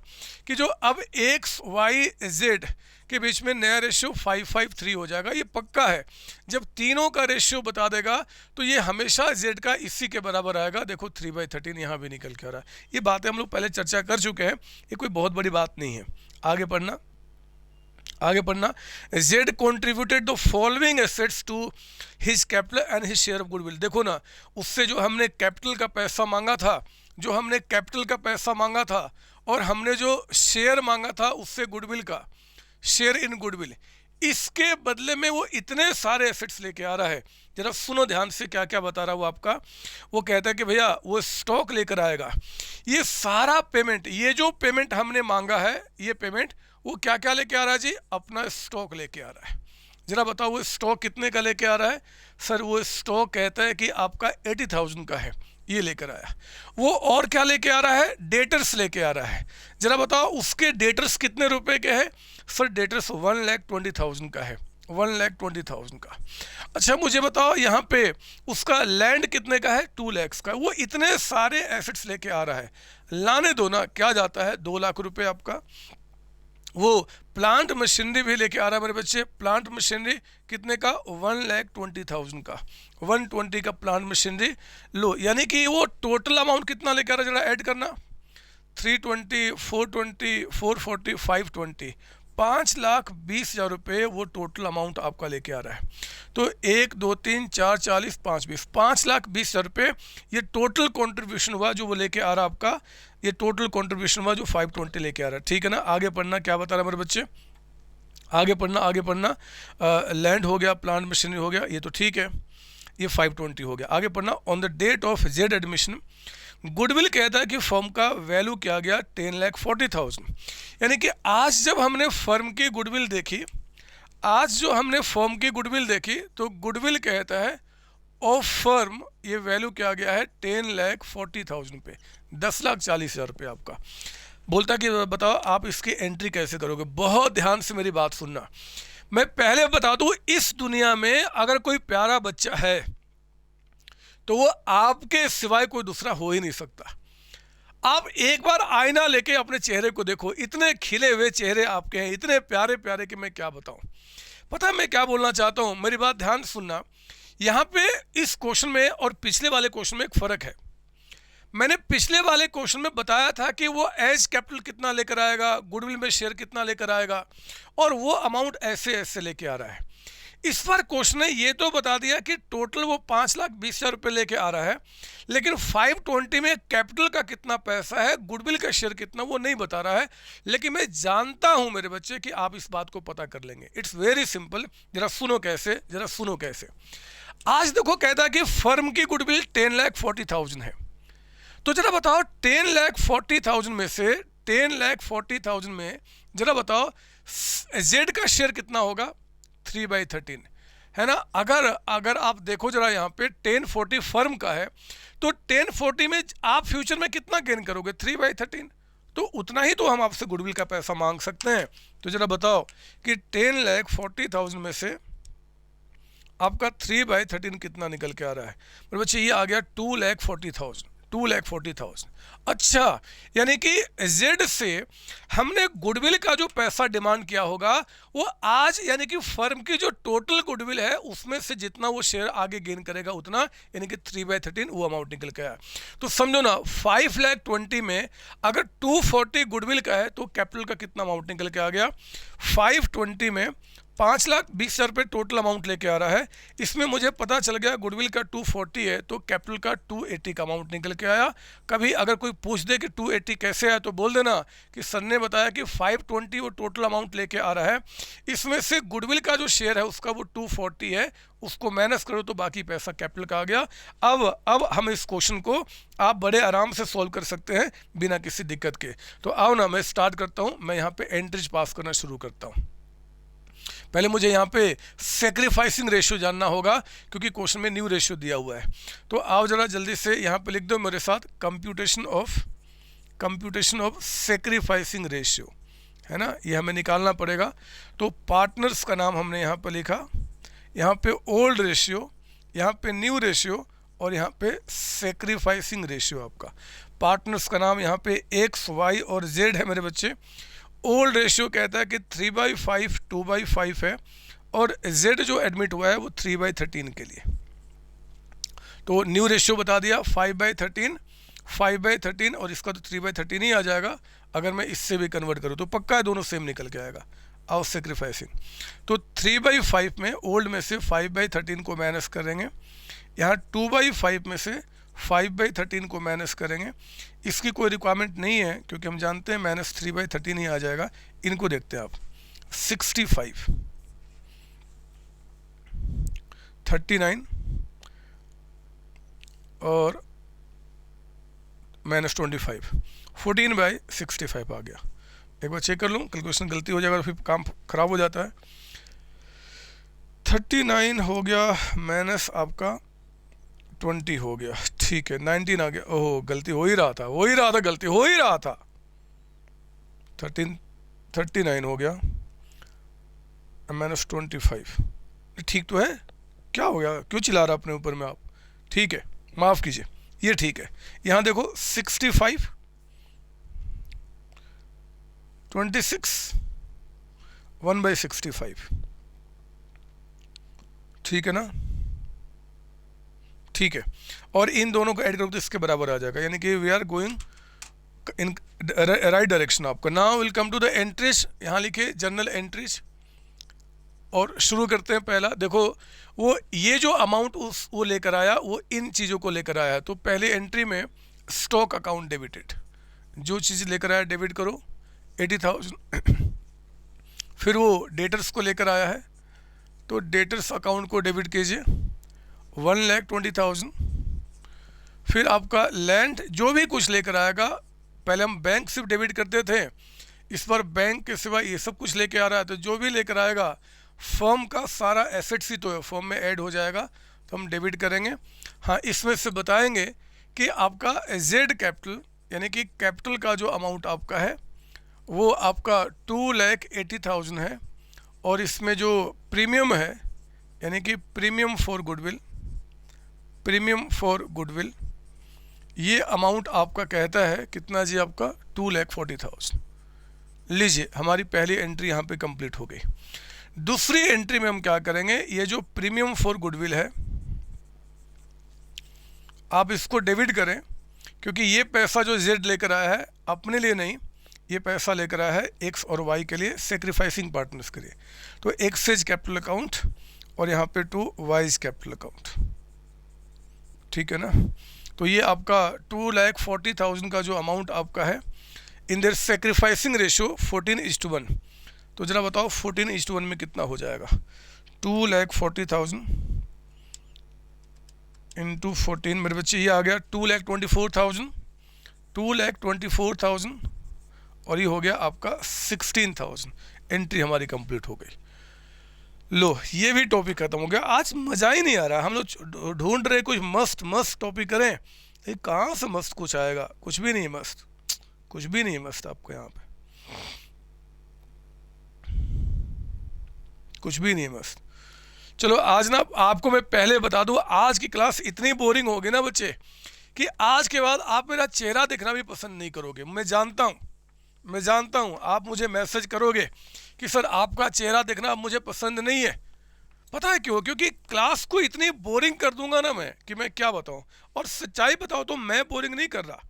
कि जो अब एक्स वाई जेड के बीच में नया रेशियो 5:3 हो जाएगा, ये पक्का है। जब तीनों का रेशियो बता देगा तो ये हमेशा जेड का इसी के बराबर आएगा। देखो 3/13 यहाँ भी निकल के आ रहा है। ये बातें हम लोग पहले चर्चा कर चुके हैं, ये कोई बहुत बड़ी बात नहीं है। आगे पढ़ना, आगे पढ़ना। Z contributed the following assets to his capital and his share of goodwill. देखो ना, उससे जो हमने कैपिटल का पैसा मांगा था, जो हमने कैपिटल का पैसा मांगा था और हमने जो शेयर मांगा था उससे गुडविल का, शेयर इन गुडविल, इसके बदले में वो इतने सारे एसेट्स लेके आ रहा है। जरा सुनो ध्यान से क्या क्या बता रहा है वो आपका। वो कहता है कि भैया वो स्टॉक लेकर आएगा, ये सारा पेमेंट, ये जो पेमेंट हमने मांगा है ये पेमेंट वो क्या क्या लेके आ रहा है जी, अपना स्टॉक लेके आ रहा है। जरा बताओ वो स्टॉक कितने का लेके आ रहा है? सर वो स्टॉक कहता है कि आपका 80,000 का है, ये लेकर आया। वो और क्या लेके आ रहा है? डेटर्स लेके आ रहा है। जरा बताओ उसके डेटर्स कितने रुपए के हैं? सर डेटर्स 1,20,000 का है, 1,20,000 का। अच्छा मुझे बताओ यहाँ पे उसका लैंड कितने का है? 2 लाख का। वो इतने सारे एसेट्स लेके आ रहा है, लाने दो ना, क्या जाता है 2 लाख रुपए आपका। वो प्लांट मशीनरी भी लेके आ रहा है मेरे बच्चे, प्लांट मशीनरी कितने का? 1,20,000 का, 120 का प्लांट मशीनरी लो। यानी कि वो टोटल अमाउंट कितना लेके आ रहा है, जरा ऐड करना, 320, 420, 440, 520, 5,20,000 रुपये वो टोटल अमाउंट आपका लेके आ रहा है। तो 1, 2, 3, 4, 40, 5, 20, 5,20,000 रुपये ये टोटल कंट्रीब्यूशन हुआ जो वो लेके आ रहा है आपका, ये टोटल कंट्रीब्यूशन हुआ जो 520 लेके आ रहा है। ठीक है ना, आगे पढ़ना, क्या बता रहा है मेरे बच्चे, आगे पढ़ना, आगे पढ़ना। लैंड हो गया, प्लांट मशीनरी हो गया, ये तो ठीक है, ये 520 हो गया। आगे पढ़ना, on the date of Z admission goodwill कहता है कि फर्म का वैल्यू क्या गया? 10,40,000। यानी कि आज जब हमने फर्म की गुडविल देखी, आज जो हमने फर्म की गुडविल देखी, तो गुडविल कहता है ऑफ फर्म ये वैल्यू क्या गया है? 10,40,000 पे, 10,40,000 रुपये आपका। बोलता कि बताओ आप इसकी एंट्री कैसे करोगे। बहुत ध्यान से मेरी बात सुनना। मैं पहले बता दूं, इस दुनिया में अगर कोई प्यारा बच्चा है तो वो आपके सिवाय कोई दूसरा हो ही नहीं सकता। आप एक बार आईना लेके अपने चेहरे को देखो, इतने खिले हुए चेहरे आपके हैं, इतने प्यारे प्यारे कि मैं क्या बताऊं। पता है मैं क्या बोलना चाहता हूं? मेरी बात ध्यान सुनना। यहाँ पे इस क्वेश्चन में और पिछले वाले क्वेश्चन में एक फ़र्क है। मैंने पिछले वाले क्वेश्चन में बताया था कि वो एज कैपिटल कितना लेकर आएगा, गुडविल में शेयर कितना लेकर आएगा, और वो अमाउंट ऐसे ऐसे लेके आ रहा है। इस बार क्वेश्चन ने ये तो बता दिया कि टोटल वो 5,20,000 रुपये लेके आ रहा है, लेकिन 520 में कैपिटल का कितना पैसा है, गुडविल का शेयर कितना, वो नहीं बता रहा है। लेकिन मैं जानता हूं मेरे बच्चे कि आप इस बात को पता कर लेंगे। It's very simple. जरा सुनो कैसे, जरा सुनो कैसे। आज देखो कहता है कि फर्म की गुडविल 10,40,000 है। तो जरा बताओ 10,40,000 में से, 10,40,000 में जरा बताओ जेड का शेयर कितना होगा? 3/13 है ना। अगर आप देखो जरा यहाँ पे 1040 फर्म का है, तो 1040 में आप फ्यूचर में कितना गेन करोगे? 3/13। तो उतना ही तो हम आपसे गुडविल का पैसा मांग सकते हैं। तो जरा बताओ कि 10,40,000 में से आपका 3/13 कितना निकल के आ रहा है मेरे बच्चे? ये आ गया 2,40,000, 2,40,000। अच्छा, यानी कि जेड से हमने गुडविल का जो पैसा डिमांड किया होगा वो आज, यानी कि फर्म की जो टोटल गुडविल है उसमें से जितना वो शेयर आगे गेन करेगा उतना, यानी कि 3/13 वो अमाउंट निकल के आया। तो समझो ना, 5,20,000 में अगर 240 गुडविल का है तो कैपिटल का कितना अमाउंट निकल के आ गया? 520 में 5,20,000 रुपये टोटल अमाउंट लेके आ रहा है। इसमें मुझे पता चल गया गुडविल का 240 है तो कैपिटल का 280 का अमाउंट निकल के आया। कभी अगर कोई पूछ दे कि 280 कैसे आया तो बोल देना कि सर ने बताया कि 520 वो टोटल अमाउंट लेके आ रहा है, इसमें से गुडविल का जो शेयर है उसका वो 240 है, उसको माइनस करो तो बाकी पैसा कैपिटल का आ गया। अब हम इस क्वेश्चन को आप बड़े आराम से सॉल्व कर सकते हैं बिना किसी दिक्कत के। तो आओ ना, मैं स्टार्ट करता हूँ। मैं यहाँ पे एंट्रीज पास करना शुरू करता हूँ। पहले मुझे यहाँ पे सेक्रीफाइसिंग रेशियो जानना होगा क्योंकि क्वेश्चन में न्यू रेशियो दिया हुआ है। तो आओ जरा जल्दी से यहाँ पे लिख दो मेरे साथ, कंप्यूटेशन ऑफ सेक्रीफाइसिंग रेशियो, है ना, ये हमें निकालना पड़ेगा। तो पार्टनर्स का नाम हमने यहाँ पे लिखा, यहाँ पे ओल्ड रेशियो, यहाँ पे न्यू रेशियो, और यहाँ पे सेक्रीफाइसिंग रेशियो। आपका पार्टनर्स का नाम यहाँ पे एक्स, वाई और जेड है मेरे बच्चे। ओल्ड रेशियो कहता है कि 3/5 2/5 है, और जेड जो एडमिट हुआ है वो 3/13 के लिए। तो न्यू रेशियो बता दिया 5/13, 5/13, और इसका तो 3/13 ही आ जाएगा। अगर मैं इससे भी कन्वर्ट करूँ तो पक्का है दोनों सेम निकल के आएगा। आओ सेक्रीफाइसिंग, तो 3/5 में ओल्ड में से 5/13 को माइनस करेंगे, यहाँ 2/5 में से 5/13 को माइनस करेंगे। इसकी कोई रिक्वायरमेंट नहीं है क्योंकि हम जानते हैं -3/13 ही आ जाएगा। इनको देखते हैं आप, 65, 39 और -25, 14/65 आ गया। एक बार चेक कर लूँ, कैलकुलेशन गलती हो जाएगा तो फिर काम खराब हो जाता है। 39 हो गया माइनस आपका 20 हो गया, ठीक है, 19 आ गया। ओह, गलती हो ही रहा था, गलती हो ही रहा था। 39 हो गया -25, ठीक तो है? क्या हो गया, क्यों चिल्ला रहा अपने ऊपर में आप? ठीक है, माफ़ कीजिए, ये ठीक है। यहाँ देखो 65, 26, 1/65, ठीक है ना? ठीक है, और इन दोनों को ऐड करो तो इसके बराबर आ जाएगा, यानी कि वी आर गोइंग इन राइट डायरेक्शन। आपका now will come to the entries, यहाँ लिखिए जर्नल एंट्रीज, और शुरू करते हैं। पहला देखो, वो ये जो अमाउंट वो लेकर आया वो इन चीज़ों को लेकर आया है। तो पहले एंट्री में स्टॉक अकाउंट डेबिटेड, जो चीज़ लेकर आया डेबिट करो 80,000। फिर वो डेटर्स को लेकर आया है तो डेटर्स अकाउंट को डेबिट कीजिए 1,20,000। फिर आपका लैंड जो भी कुछ लेकर आएगा, पहले हम बैंक सिर्फ डेबिट करते थे, इस पर बैंक के सिवा ये सब कुछ लेके आ रहा है, तो जो भी लेकर आएगा फर्म का सारा एसेट्स ही तो है, फर्म में ऐड हो जाएगा, तो हम डेबिट करेंगे। हाँ, इसमें से बताएंगे कि आपका जेड कैपिटल, यानी कि कैपिटल का जो अमाउंट आपका है वो आपका 2,80,000 है, और इसमें जो प्रीमियम है, यानी कि प्रीमियम फॉर गुडविल, ये अमाउंट आपका कहता है कितना जी? आपका 2,40,000। लीजिए, हमारी पहली एंट्री यहाँ पे कंप्लीट हो गई। दूसरी एंट्री में हम क्या करेंगे, ये जो प्रीमियम फॉर गुडविल है आप इसको डेबिट करें, क्योंकि ये पैसा जो जेड लेकर आया है अपने लिए नहीं, ये पैसा लेकर आया है एक्स और वाई के लिए, सेक्रीफाइसिंग पार्टनर्स के लिए। तो एक्स इज कैपिटल अकाउंट और यहाँ पे 2 वाई कैपिटल अकाउंट, ठीक है ना? तो ये आपका 2,40,000 का जो अमाउंट आपका है, इन देयर सेक्रीफाइसिंग रेशियो 14:1। तो जरा बताओ 14:1 में कितना हो जाएगा? 2,40,000 इंटू 14, मेरे बच्चे ये आ गया 2,24,000 और ये हो गया आपका 16,000। एंट्री हमारी कंप्लीट हो गई। लो, ये भी टॉपिक खत्म हो गया। आज मज़ा ही नहीं आ रहा, हम लोग ढूंढ रहे कुछ मस्त टॉपिक करें, ये कहाँ से मस्त कुछ आएगा? कुछ भी नहीं मस्त, कुछ भी नहीं मस्त आपको यहाँ पे, कुछ भी नहीं मस्त। चलो, आज ना आपको मैं पहले बता दूं, आज की क्लास इतनी बोरिंग होगी ना बच्चे कि आज के बाद आप मेरा चेहरा देखना भी पसंद नहीं करोगे। मैं जानता हूँ आप मुझे मैसेज करोगे कि सर आपका चेहरा देखना अब मुझे पसंद नहीं है। पता है क्यों? क्योंकि क्लास को इतनी बोरिंग कर दूंगा ना मैं कि मैं क्या बताऊं। और सच्चाई बताओ तो मैं बोरिंग नहीं कर रहा,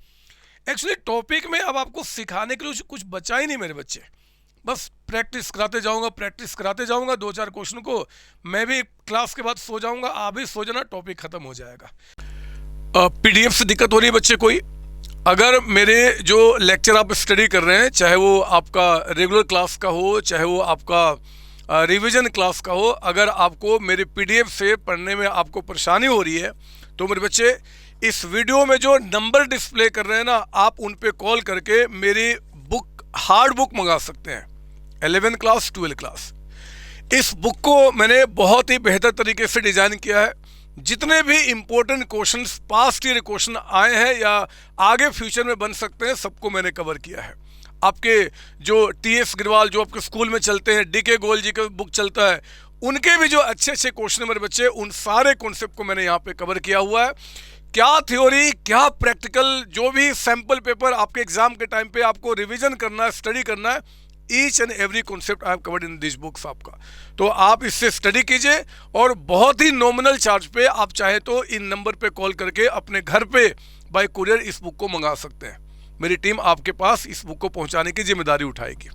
एक्चुअली टॉपिक में अब आपको सिखाने के लिए कुछ बचा ही नहीं मेरे बच्चे। बस प्रैक्टिस कराते जाऊंगा 2-4 क्वेश्चन को। मैं भी क्लास के बाद सो जाऊंगा, आप भी सो जाना, टॉपिक खत्म हो जाएगा। पीडीएफ से दिक्कत हो रही है बच्चे कोई? अगर मेरे जो लेक्चर आप स्टडी कर रहे हैं, चाहे वो आपका रेगुलर क्लास का हो, चाहे वो आपका रिवीजन क्लास का हो, अगर आपको मेरे पीडीएफ से पढ़ने में आपको परेशानी हो रही है तो मेरे बच्चे इस वीडियो में जो नंबर डिस्प्ले कर रहे हैं ना, आप उन पे कॉल करके मेरी बुक, हार्ड बुक मंगा सकते हैं, 11th क्लास 12th क्लास। इस बुक को मैंने बहुत ही बेहतर तरीके से डिज़ाइन किया है। जितने भी important questions, past year question आए हैं या आगे फ्यूचर में बन सकते हैं, सबको मैंने कवर किया है। आपके जो टीएस ग्रवाल जो आपके स्कूल में चलते हैं, डीके गोयल जी का बुक चलता है, उनके भी जो अच्छे अच्छे क्वेश्चन मेरे बच्चे, उन सारे कॉन्सेप्ट को मैंने यहाँ पे कवर किया हुआ है। क्या थ्योरी, क्या प्रैक्टिकल, जो भी सैम्पल पेपर आपके एग्जाम के टाइम पे आपको रिवीजन करना है, स्टडी करना है, each and every concept I have covered in this books आपका। तो आप इससे स्टडी कीजिए और बहुत ही नॉमिनल चार्ज पे आप चाहे तो इन नंबर पे कॉल करके अपने घर पे बाय कुरियर इस बुक को मंगा सकते हैं। मेरी टीम आपके पास इस बुक को पहुंचाने की जिम्मेदारी उठाएगी।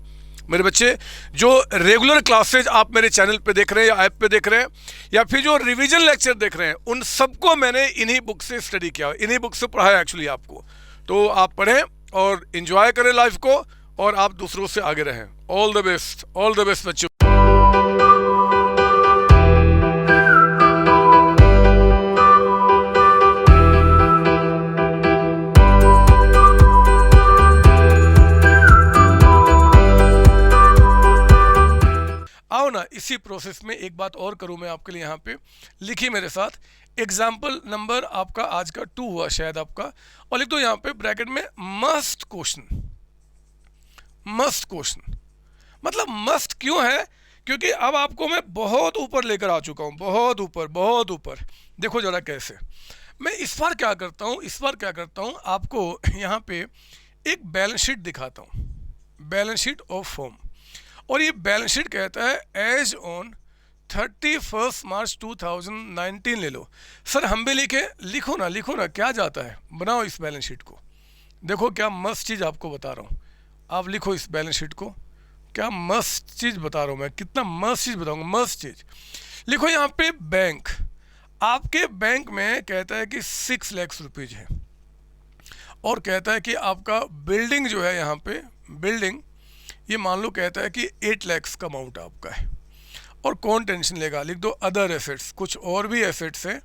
मेरे बच्चे, जो रेगुलर क्लासेज आप मेरे चैनल पे देख रहे हैं या ऐप पे देख रहे हैं, या फिर जो रिवीजन लेक्चर देख रहे हैं, उन सबको मैंने इन्हीं बुक से स्टडी किया, इन्हीं बुक से पढ़ाया एक्चुअली आपको। तो आप पढ़ें और एंजॉय करें लाइफ को, और आप दूसरों से आगे रहें। ऑल द बेस्ट बच्चों। आओ ना, इसी प्रोसेस में एक बात और करूं मैं आपके लिए। यहाँ पे लिखिए मेरे साथ, एग्जाम्पल नंबर आपका आज का 2 हुआ शायद आपका, और लिख दो यहाँ पे ब्रैकेट में मस्ट क्वेश्चन। मस्ट क्वेश्चन मतलब मस्ट क्यों है? क्योंकि अब आपको मैं बहुत ऊपर लेकर आ चुका हूँ, बहुत ऊपर। देखो जरा कैसे। मैं इस बार क्या करता हूँ, आपको यहाँ पे एक बैलेंस शीट दिखाता हूँ, बैलेंस शीट ऑफ फर्म। और ये बैलेंस शीट कहता है एज ऑन 31 मार्च 2019 ले लो। सर हम भी लिखो ना, क्या जाता है, बनाओ इस बैलेंस शीट को। देखो क्या मस्त चीज़ आपको बता रहा हूँ, आप लिखो इस बैलेंस शीट को। क्या मस्त चीज़ बता रहा हूँ मैं, कितना मस्त चीज़ बताऊँगा, मस्त चीज़। लिखो यहाँ पे बैंक, आपके बैंक में कहता है कि 6 लाख रुपीज़ है, और कहता है कि आपका बिल्डिंग जो है यहाँ पे, बिल्डिंग ये मान लो कहता है कि 8 लाख का अमाउंट आपका है। और कौन टेंशन लेगा, लिख दो अदर एसेट्स, कुछ और भी एसेट्स हैं,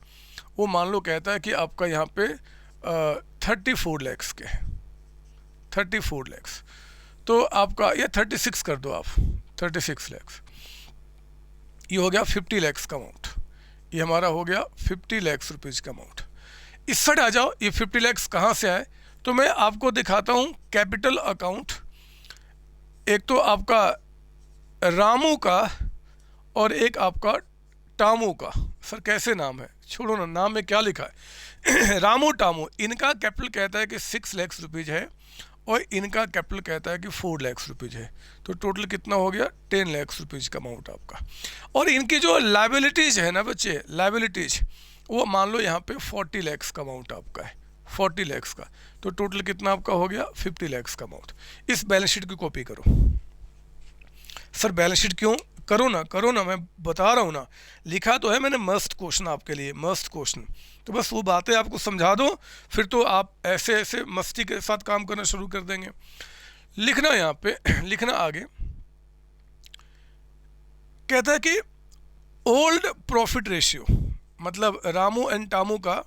वो मान लो कहता है कि आपका यहाँ पे 34 लाख के हैं, 34 लाख। तो आपका ये 36 कर दो आप, 36 लाख। ये हो गया 50 लाख का अमाउंट, ये हमारा हो गया 50 लाख रुपीज़ का अमाउंट। इस साइड आ जाओ, ये 50 लाख कहाँ से आए, तो मैं आपको दिखाता हूँ कैपिटल अकाउंट। एक तो आपका रामू का और एक आपका टामू का। सर कैसे नाम है, छोड़ो ना, नाम में क्या लिखा है रामू टामू, इनका कैपिटल कहता है कि 6 लाख रुपीज़ है, और इनका कैपिटल कहता है कि 4 लाख रुपीज़ है। तो टोटल कितना हो गया, 10 लाख रुपीज़ का अमाउंट आपका। और इनकी जो लाइबिलिटीज़ है ना बच्चे, लाइबिलिटीज़ वो मान लो यहाँ पे 40 लाख का अमाउंट आपका है, 40 लाख का। तो टोटल कितना आपका हो गया, 50 लाख का अमाउंट। इस बैलेंस शीट की कॉपी करो। सर बैलेंस शीट क्यों, करो ना, मैं बता रहा हूँ ना, लिखा तो है मैंने मस्ट क्वेश्चन आपके लिए, मस्ट क्वेश्चन। तो बस वो बातें आपको समझा दो, फिर तो आप ऐसे मस्ती के साथ काम करना शुरू कर देंगे। लिखना यहाँ पे, लिखना आगे, कहता है कि ओल्ड प्रॉफिट रेशियो, मतलब रामू एंड टामू का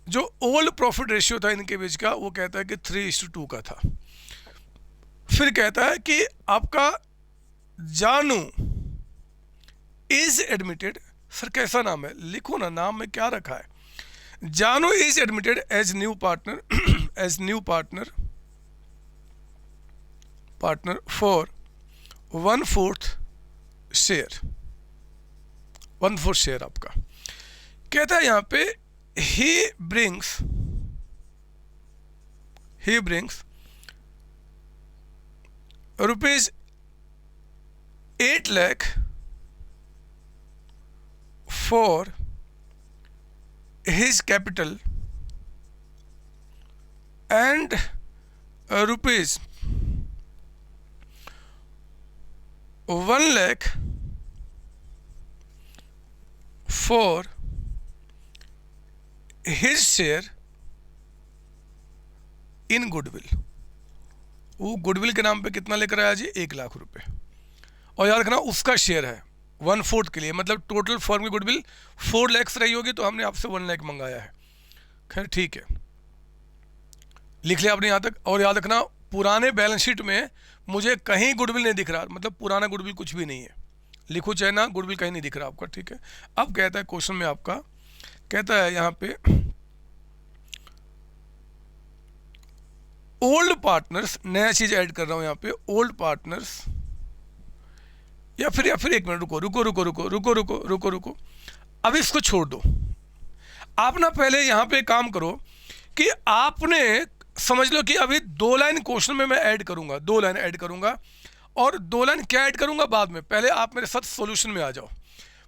जो ओल्ड प्रॉफिट रेशियो था इनके बीच का, वो कहता है कि 3:2 का था। फिर कहता है कि आपका जानू इज एडमिटेड। सर कैसा नाम है, लिखो ना, नाम में क्या रखा है। Janu is admitted as new partner, for 1/4 share, 1/4 share आपका। कहता है यहाँ पे he brings rupees 8 lakh for his capital and rupees 1 lakh for his share in goodwill. वो गुडविल के नाम पे कितना लेकर आया जी, 1 लाख रुपए। और याद रखना उसका शेयर है 1/4 के लिए, मतलब टोटल फर्म की गुडविल 4 लाख रही होगी, तो हमने आपसे 1 लाख मंगाया है। खैर ठीक है, लिख लिया आपने यहाँ तक। और याद रखना पुराने बैलेंस शीट में मुझे कहीं गुडविल नहीं दिख रहा, मतलब पुराना गुडविल कुछ भी नहीं है, लिखो चाहे ना, गुडविल कहीं नहीं दिख रहा आपका, ठीक है। अब कहता है क्वेश्चन में आपका, कहता है यहाँ पे ओल्ड पार्टनर्स, नया चीज ऐड कर रहा हूं यहाँ पे, ओल्ड पार्टनर्स, या फिर एक मिनट रुको। अब इसको छोड़ दो। आप ना पहले यहाँ पे काम करो कि आपने समझ लो कि अभी 2 लाइन क्वेश्चन में मैं ऐड करूंगा, 2 लाइन ऐड करूंगा, और 2 लाइन क्या ऐड करूंगा बाद में। पहले आप मेरे साथ सॉल्यूशन में आ जाओ।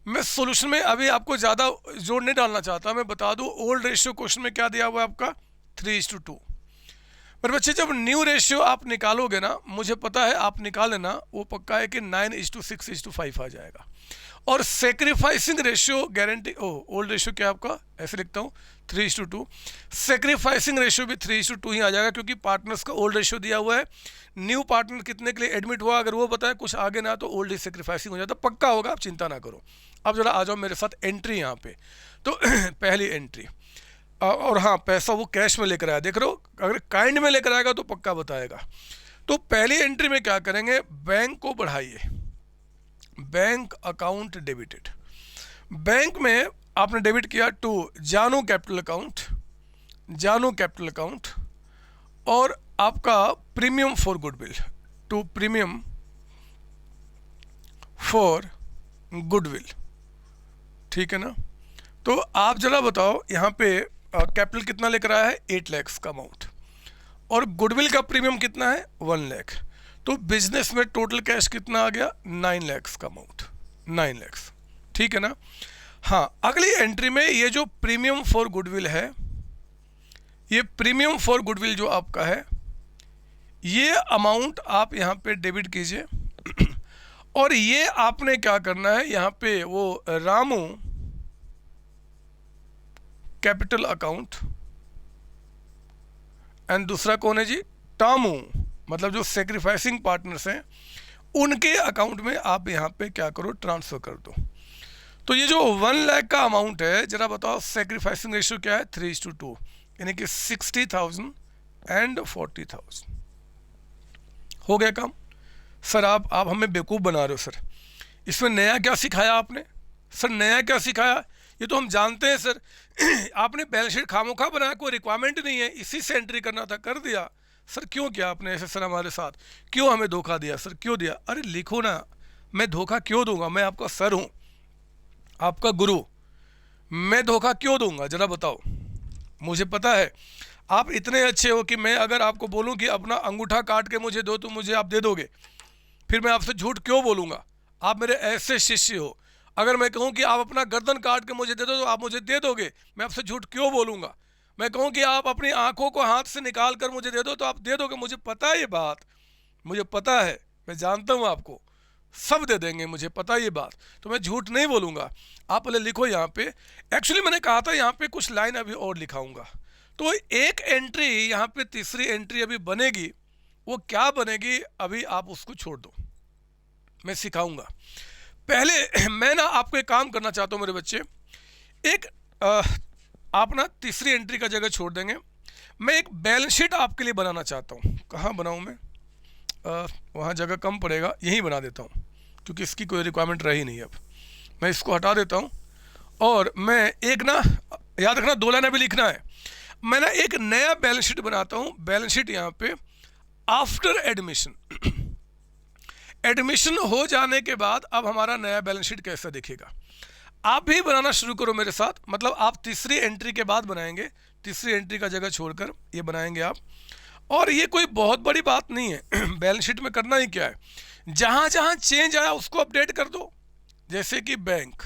मैं सॉल्यूशन में अभी आपको ज़्यादा जोर नहीं डालना चाहता, मैं बता दूं ओल्ड रेशियो क्वेश्चन में क्या दिया हुआ है आपका, 3:2। पर बच्चे जब न्यू रेशियो आप निकालोगे ना, मुझे पता है आप निकाल लेना, वो पक्का है कि 9:6:5 आ जाएगा। और sacrificing ratio guarantee, old ratio क्या आपका, ऐसे लिखता हूँ 3:2। सेक्रीफाइसिंग रेशियो भी 3:2 ही आ जाएगा, क्योंकि पार्टनर्स का ओल्ड रेशियो दिया हुआ है। न्यू पार्टनर कितने के लिए एडमिट हुआ, अगर वो बताए कुछ आगे ना, तो ओल्ड ही सेक्रीफाइसिंग हो जाता, पक्का होगा, आप चिंता ना करो। अब जरा आ जाओ मेरे साथ एंट्री यहाँ पे। तो पहली एंट्री, और हाँ पैसा वो कैश में लेकर आया, देख रहे हो, अगर काइंड में लेकर आएगा तो पक्का बताएगा। तो पहली एंट्री में क्या करेंगे, बैंक को बढ़ाइए, बैंक अकाउंट डेबिटेड। बैंक में आपने डेबिट किया to Janu capital account, Janu capital account, और आपका premium for goodwill, to premium for goodwill, ठीक है ना। तो आप जरा बताओ यहाँ पे कैपिटल कितना लेकर आया है, 8 लाख का अमाउंट, और गुडविल का प्रीमियम कितना है, 1 लाख। तो बिजनेस में टोटल कैश कितना आ गया, 9 लाख का अमाउंट, 9 लाख, ठीक है ना। हाँ, अगली एंट्री में ये जो प्रीमियम फॉर गुडविल है, ये प्रीमियम फॉर गुडविल जो आपका है, ये अमाउंट आप यहाँ पे डेबिट कीजिए। और ये आपने क्या करना है, यहाँ पे वो रामू कैपिटल अकाउंट, एंड दूसरा कौन है जी, टामू, मतलब जो सेक्रीफाइसिंग पार्टनर्स हैं, उनके अकाउंट में आप यहाँ पे क्या करो, ट्रांसफर कर दो। तो ये जो 1 लाख का अमाउंट है, जरा बताओ सेक्रीफाइसिंग रेशियो क्या है, 3:2, यानी कि 60,000 एंड 40,000 हो गया काम। सर आप हमें बेवकूफ़ बना रहे हो सर, इसमें नया क्या सिखाया आपने, सर नया क्या सिखाया, ये तो हम जानते हैं सर। आपने बैलेंस शीट खामोखा बनाया, कोई रिक्वायरमेंट नहीं है, इसी से एंट्री करना था, कर दिया। सर क्यों किया आपने ऐसे, सर हमारे साथ क्यों हमें धोखा दिया, सर क्यों दिया। अरे लिखो ना, मैं धोखा क्यों दूंगा, मैं आपका सर हूँ, आपका गुरु, मैं धोखा क्यों दूंगा, जरा बताओ। मुझे पता है आप इतने अच्छे हो कि मैं अगर आपको बोलूँ कि अपना अंगूठा काट के मुझे दो, तो मुझे आप दे दोगे, फिर मैं आपसे झूठ क्यों बोलूँगा, आप मेरे ऐसे शिष्य हो। अगर मैं कहूँ कि आप अपना गर्दन काट के मुझे दे दो, तो आप मुझे दे दोगे, मैं आपसे झूठ क्यों बोलूँगा। मैं कहूँ कि आप अपनी आंखों को हाथ से निकाल कर मुझे दे दो, तो आप दे दोगे, मुझे पता है ये बात, मुझे पता है, मैं जानता हूँ आपको सब दे देंगे, मुझे पता है ये बात, तो मैं झूठ नहीं बोलूँगा। आप पहले लिखो यहाँ पे, एक्चुअली मैंने कहा था यहाँ पे कुछ लाइन अभी और लिखाऊंगा। तो एक एंट्री यहाँ पे, तीसरी एंट्री अभी बनेगी, वो क्या बनेगी अभी आप उसको छोड़ दो, मैं सिखाऊंगा। पहले मैं ना आपको एक काम करना चाहता हूँ मेरे बच्चे, एक आप ना तीसरी एंट्री का जगह छोड़ देंगे, मैं एक बैलेंस शीट आपके लिए बनाना चाहता हूँ। कहाँ बनाऊँ मैं, वहाँ जगह कम पड़ेगा, यहीं बना देता हूँ, क्योंकि इसकी कोई रिक्वायरमेंट रही नहीं। अब मैं इसको हटा देता हूँ, और मैं एक ना, याद रखना 2 लाइन अभी लिखना है, मैं ना एक नया बैलेंस शीट बनाता हूँ। बैलेंस शीट यहाँ पे आफ्टर एडमिशन, एडमिशन हो जाने के बाद अब हमारा नया बैलेंस शीट कैसा दिखेगा, आप भी बनाना शुरू करो मेरे साथ। मतलब आप तीसरी एंट्री के बाद बनाएंगे, तीसरी एंट्री का जगह छोड़कर ये बनाएंगे आप। और ये कोई बहुत बड़ी बात नहीं है, बैलेंस शीट में करना ही क्या है, जहाँ जहाँ चेंज आया उसको अपडेट कर दो। जैसे कि बैंक,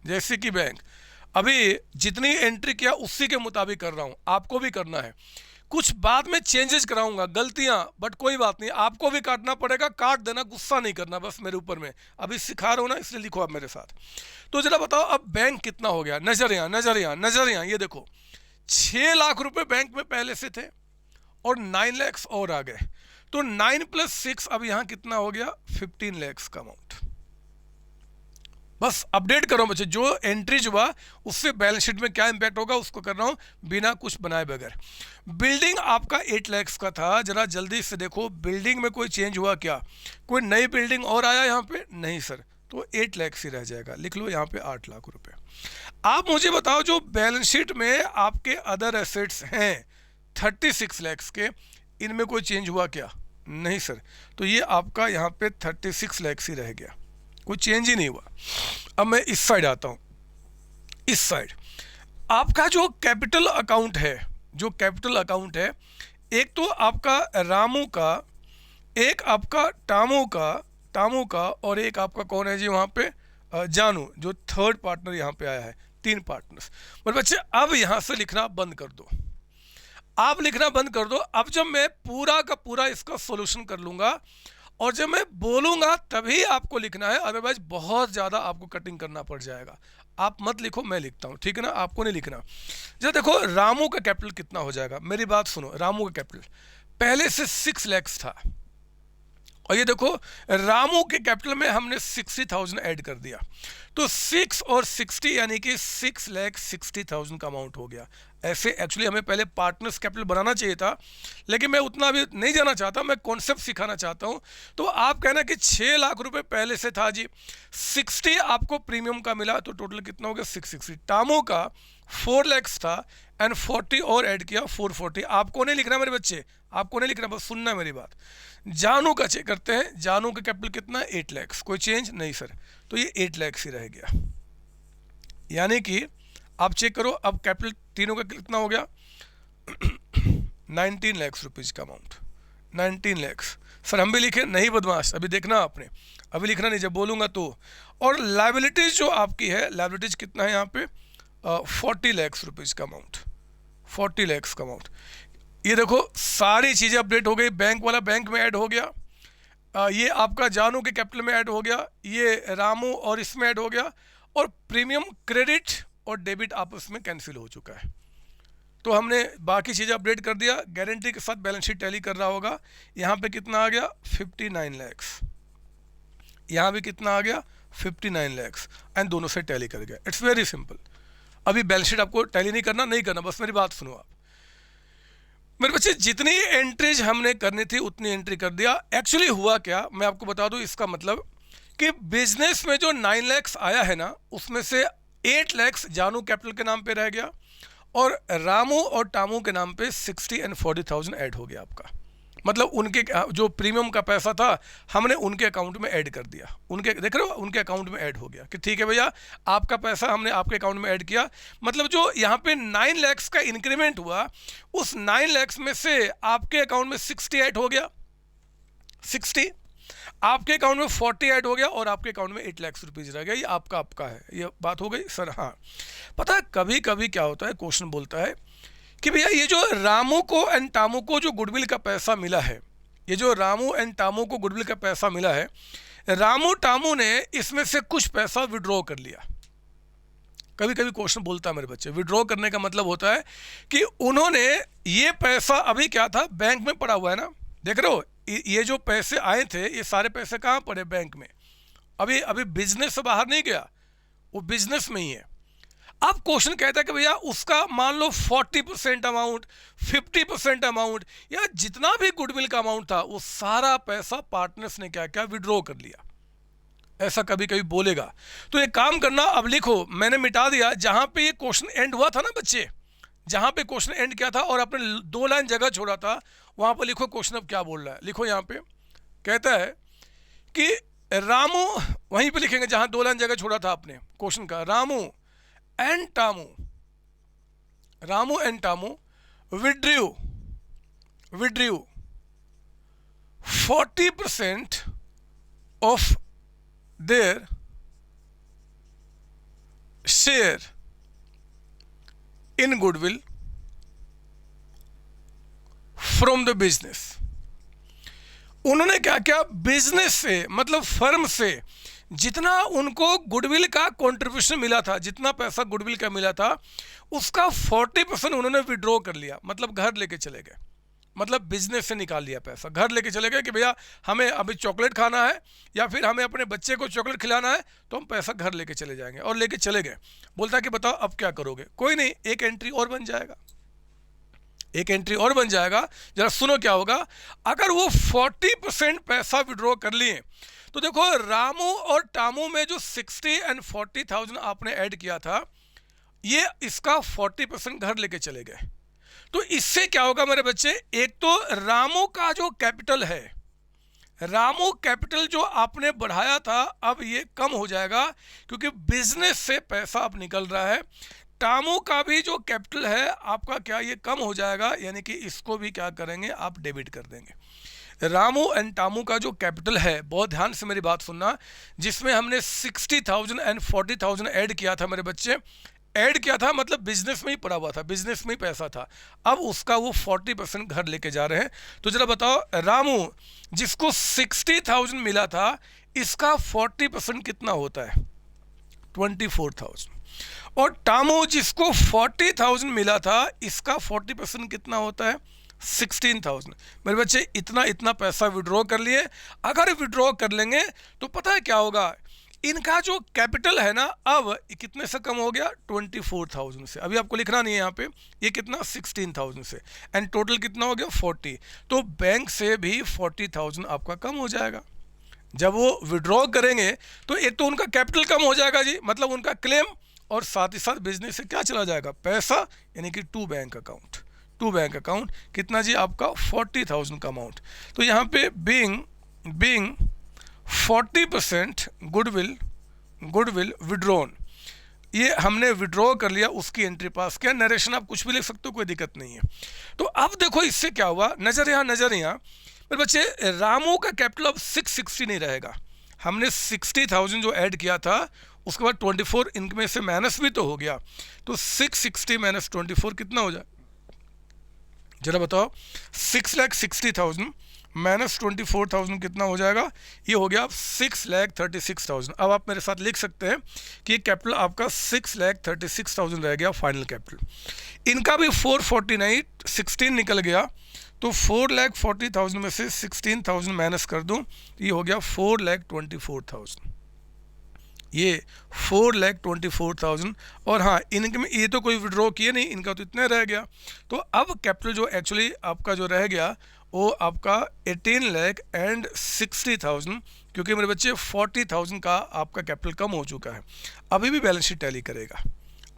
जैसे कि बैंक अभी जितनी एंट्री किया उसी के मुताबिक कर रहा हूँ, आपको भी करना है। कुछ बाद में चेंजेस कराऊंगा, गलतियां, बट कोई बात नहीं, आपको भी काटना पड़ेगा, काट देना, गुस्सा नहीं करना बस मेरे ऊपर में, अभी सिखा रहा हूं ना, इसलिए लिखो आप मेरे साथ। तो जरा बताओ अब बैंक कितना हो गया, नजर यहाँ, नजर यहाँ, नजर यहाँ, ये देखो 6 लाख रुपए बैंक में पहले से थे और 9 लाख और आ गए, तो 9 + 6 अब यहाँ कितना हो गया, 15 लाख का अमाउंट। बस अपडेट करो बच्चे, जो एंट्रीज हुआ उससे बैलेंस शीट में क्या इंपैक्ट होगा उसको कर रहा हूँ, बिना कुछ बनाए बगैर। बिल्डिंग आपका 8 लाख का था, जरा जल्दी से देखो बिल्डिंग में कोई चेंज हुआ क्या, कोई नई बिल्डिंग और आया यहाँ पे, नहीं सर, तो 8 लाख ही रह जाएगा, लिख लो यहाँ पे 8 लाख रुपए। आप मुझे बताओ जो बैलेंस शीट में आपके अदर एसेट्स हैं 36 लाख के, इनमें कोई चेंज हुआ क्या, नहीं सर, तो ये आपका यहाँ पे 36 लाख ही रह गया, कोई चेंज ही नहीं हुआ। अब मैं इस साइड आता हूं, इस साइड आपका जो कैपिटल अकाउंट है, जो कैपिटल अकाउंट है, एक तो आपका रामू का, एक आपका टामू का और एक आपका कौन है जी वहां पे, जानू, जो थर्ड पार्टनर यहाँ पे आया है, 3 पार्टनर्स। पर बच्चे अब यहां से लिखना बंद कर दो, आप लिखना बंद कर दो। अब जब मैं पूरा का पूरा इसका सॉल्यूशन कर लूंगा और जब मैं बोलूंगा तभी आपको लिखना है, अदरवाइज बहुत ज़्यादा आपको कटिंग करना पड़ जाएगा। आप मत लिखो, मैं लिखता हूँ, ठीक है ना, आपको नहीं लिखना। जब देखो रामू का कैपिटल कितना हो जाएगा, मेरी बात सुनो। रामू का कैपिटल पहले से 6 लाख था, और ये देखो रामू के कैपिटल में हमने 60,000 ऐड कर दिया, तो 6 और 60 यानी कि 6,60,000 का अमाउंट हो गया। ऐसे एक्चुअली हमें पहले पार्टनर्स कैपिटल बनाना चाहिए था, लेकिन मैं उतना अभी नहीं जाना चाहता, मैं कॉन्सेप्ट सिखाना चाहता हूँ। तो आप कहना कि 6 लाख रुपए पहले से था जी, 60 आपको प्रीमियम का मिला, तो टोटल कितना हो गया 660। टामो का 4 लैक्स था एंड 40 और ऐड किया 440। आपको नहीं लिखना मेरे बच्चे, आपको नहीं लिखना, बस सुनना मेरी बात। जानू का चेक करते हैं, जानू का कैपिटल कितना है 8 लैक्स, कोई चेंज नहीं सर, तो ये 8 लैक्स ही रह गया। यानी कि आप चेक करो अब कैपिटल तीनों का कितना हो गया 19 लैक्स रुपीज का अमाउंट, 19 लैक्स। सर हम भी लिखे नहीं बदमाश, अभी देखना आपने, अभी लिखना नहीं, जब बोलूँगा तो। और लाइबिलिटीज जो आपकी है, लाइबिलिटीज कितना है यहाँ पे 40 लैक्स रुपीज का अमाउंट, 40 लैक्स का अमाउंट। ये देखो सारी चीज़ें अपडेट हो गई, बैंक वाला बैंक में ऐड हो गया, ये आपका जानू के कैपिटल में ऐड हो गया, ये रामू और इसमें ऐड हो गया, और प्रीमियम क्रेडिट और डेबिट आपस में कैंसिल हो चुका है। तो हमने बाकी चीज़ें अपडेट कर दिया, गारंटी के साथ बैलेंस शीट टैली कर रहा होगा। यहाँ पे कितना आ गया 59 लैक्स, यहाँ भी कितना आ गया 59 लैक्स, एंड दोनों से टैली कर गया। It's very simple. अभी बैलेंस शीट आपको टैली नहीं करना, नहीं करना, बस मेरी बात सुनो आप मेरे बच्चे। जितनी एंट्रीज हमने करनी थी उतनी एंट्री कर दिया। एक्चुअली हुआ क्या मैं आपको बता दूं, इसका मतलब कि बिजनेस में जो 9 लैक्स आया है ना, उसमें से 8 लैक्स जानू कैपिटल के नाम पे रह गया, और रामू और टामू के नाम पे 60 एंड 40,000 ऐड हो गया आपका। मतलब उनके जो प्रीमियम का पैसा था हमने उनके अकाउंट में ऐड कर दिया, उनके देख रहे हो उनके अकाउंट में ऐड हो गया कि ठीक है भैया आपका पैसा हमने आपके अकाउंट में ऐड किया। मतलब जो यहाँ पे 9 लैक्स का इंक्रीमेंट हुआ, उस 9 लैक्स में से आपके अकाउंट में 60 ऐड हो गया, 60 आपके अकाउंट में 40 ऐड हो गया, और आपके अकाउंट में 8 लाख रुपीज रह गया। ये आपका है, ये बात हो गई सर। हाँ पता है कभी कभी क्या होता है, क्वेश्चन बोलता है कि भैया ये जो रामू को एंड टामू को जो गुडविल का पैसा मिला है, ये जो रामू एंड टामू को गुडविल का पैसा मिला है, रामू टामू ने इसमें से कुछ पैसा विड्रॉ कर लिया। कभी कभी क्वेश्चन बोलता है मेरे बच्चे, विड्रॉ करने का मतलब होता है कि उन्होंने ये पैसा अभी क्या था बैंक में पड़ा हुआ है ना, देख रहे हो ये जो पैसे आए थे ये सारे पैसे कहाँ पड़े बैंक में, अभी अभी बिजनेस से बाहर नहीं गया, वो बिजनेस में ही है। अब क्वेश्चन कहता है कि भैया उसका मान लो 40% अमाउंट, 50% अमाउंट, या जितना भी गुडविल का अमाउंट था वो सारा पैसा पार्टनर्स ने क्या क्या विड्रॉ कर लिया। ऐसा कभी कभी बोलेगा, तो एक काम करना, अब लिखो मैंने मिटा दिया जहां पे ये क्वेश्चन एंड हुआ था ना बच्चे, जहां पे क्वेश्चन एंड किया था और आपने 2 लाइन जगह छोड़ा था, वहां पर लिखो क्वेश्चन अब क्या बोल रहा है। लिखो यहाँ पे कहता है कि रामू, वहीं पे लिखेंगे जहां 2 लाइन जगह छोड़ा था आपने क्वेश्चन का, Ramu and Tamu withdrew 40% of their share in goodwill from the business। उन्होंने क्या क्या बिजनेस से, मतलब फर्म से जितना उनको गुडविल का कंट्रीब्यूशन मिला था, जितना पैसा गुडविल का मिला था उसका 40% उन्होंने विड्रॉ कर लिया, मतलब घर लेके चले गए, मतलब बिजनेस से निकाल लिया पैसा, घर लेके चले गए कि भैया हमें अभी चॉकलेट खाना है या फिर हमें अपने बच्चे को चॉकलेट खिलाना है, तो हम पैसा घर लेके चले जाएंगे, और लेके चले गए। बोलता है कि बताओ अब क्या करोगे, कोई नहीं, एक एंट्री और बन जाएगा, एक एंट्री और बन जाएगा। जरा सुनो क्या होगा, अगर वो 40% पैसा विड्रॉ कर लिए, तो देखो रामू और टामू में जो 60 एंड 40,000 आपने ऐड किया था, ये इसका 40% घर लेके चले गए। तो इससे क्या होगा मेरे बच्चे, एक तो रामू का जो कैपिटल है, रामू कैपिटल जो आपने बढ़ाया था अब ये कम हो जाएगा क्योंकि बिजनेस से पैसा अब निकल रहा है। टामू का भी जो कैपिटल है आपका क्या ये कम हो जाएगा, यानी कि इसको भी क्या करेंगे आप डेबिट कर देंगे। रामू एंड टामू का जो कैपिटल है, बहुत ध्यान से मेरी बात सुनना, जिसमें हमने 60,000 एंड 40,000 ऐड किया था मेरे बच्चे, ऐड किया था, मतलब बिजनेस में ही पड़ा हुआ था, बिजनेस में ही पैसा था, अब उसका वो 40% घर लेके जा रहे हैं। तो जरा बताओ, रामू जिसको 60,000 मिला था, इसका 40% कितना होता है? 24,000। और टामू जिसको 40,000 मिला था, इसका 40% कितना होता है? 16,000। मेरे बच्चे इतना इतना पैसा विड्रॉ कर लिए। अगर विड्रॉ कर लेंगे तो पता है क्या होगा, इनका जो कैपिटल है ना, अब कितने से कम हो गया? 24,000 से। अभी आपको लिखना नहीं है यहाँ पे, ये कितना? 16,000 से, एंड टोटल कितना हो गया? 40। तो बैंक से भी 40,000 आपका कम हो जाएगा। जब वो विड्रॉ करेंगे तो एक तो उनका कैपिटल कम हो जाएगा जी, मतलब उनका क्लेम, और साथ ही साथ बिजनेस से क्या चला जाएगा? पैसा, यानी कि to bank account. To bank account कितना जी? आपका 40,000 का अमाउंट। तो यहाँ पे बीइंग 40% गुडविल विड्रॉन, ये हमने विड्रॉ कर लिया, उसकी एंट्री पास किया। नरेशन आप कुछ भी लिख सकते हो, कोई दिक्कत नहीं है। तो अब देखो इससे क्या हुआ, नजर यहाँ मेरे बच्चे, रामू का कैपिटल अब 660 नहीं रहेगा। हमने 60,000 जो ऐड किया था, उसके बाद 24 इनमें से माइनस भी तो हो गया, तो 660 माइनस 24 कितना हो जाए? जरा बताओ, 6,60,000 माइनस 24,000 कितना हो जाएगा? ये हो गया 6,36,000। अब आप मेरे साथ लिख सकते हैं कि कैपिटल आपका 6,36,000 रह गया फाइनल कैपिटल। इनका भी 449 16 निकल गया, तो 4,40,000 में से 16,000 माइनस कर दूं, ये हो गया 4,24,000। ये 4,24,000। और हाँ, इनके में ये तो कोई विड्रॉ किए नहीं, इनका तो इतना रह गया। तो अब कैपिटल जो एक्चुअली आपका जो रह गया, वो आपका 18,60,000, क्योंकि मेरे बच्चे 40,000 का आपका कैपिटल कम हो चुका है। अभी भी बैलेंस शीट टैली करेगा,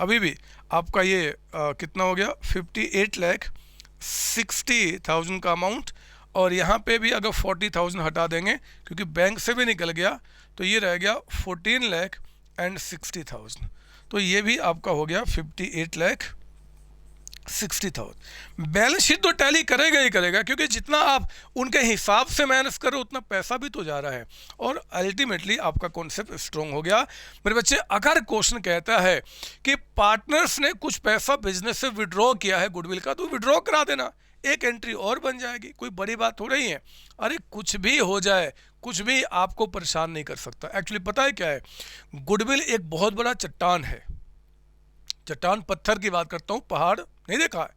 अभी भी आपका ये कितना हो गया? 58,60,000 का अमाउंट। और यहाँ पे भी अगर 40,000 हटा देंगे, क्योंकि बैंक से भी निकल गया, तो ये रह गया 14,60,000। तो ये भी आपका हो गया 58,60,000। बैलेंस शीट तो टैली करेगा ही करेगा, क्योंकि जितना आप उनके हिसाब से माइनस करो, उतना पैसा भी तो जा रहा है, और अल्टीमेटली आपका कॉन्सेप्ट स्ट्रॉन्ग हो गया। मेरे बच्चे, अगर क्वेश्चन कहता है कि पार्टनर्स ने कुछ पैसा बिजनेस से विड्रॉ किया है गुडविल का, तो विड्रॉ करा देना, एक एंट्री और बन जाएगी, कोई बड़ी बात हो रही है। अरे कुछ भी हो जाए, कुछ भी आपको परेशान नहीं कर सकता। एक्चुअली पता है क्या है, गुडविल एक बहुत बड़ा चट्टान है, चट्टान पत्थर की बात करता हूँ, पहाड़ नहीं देखा है।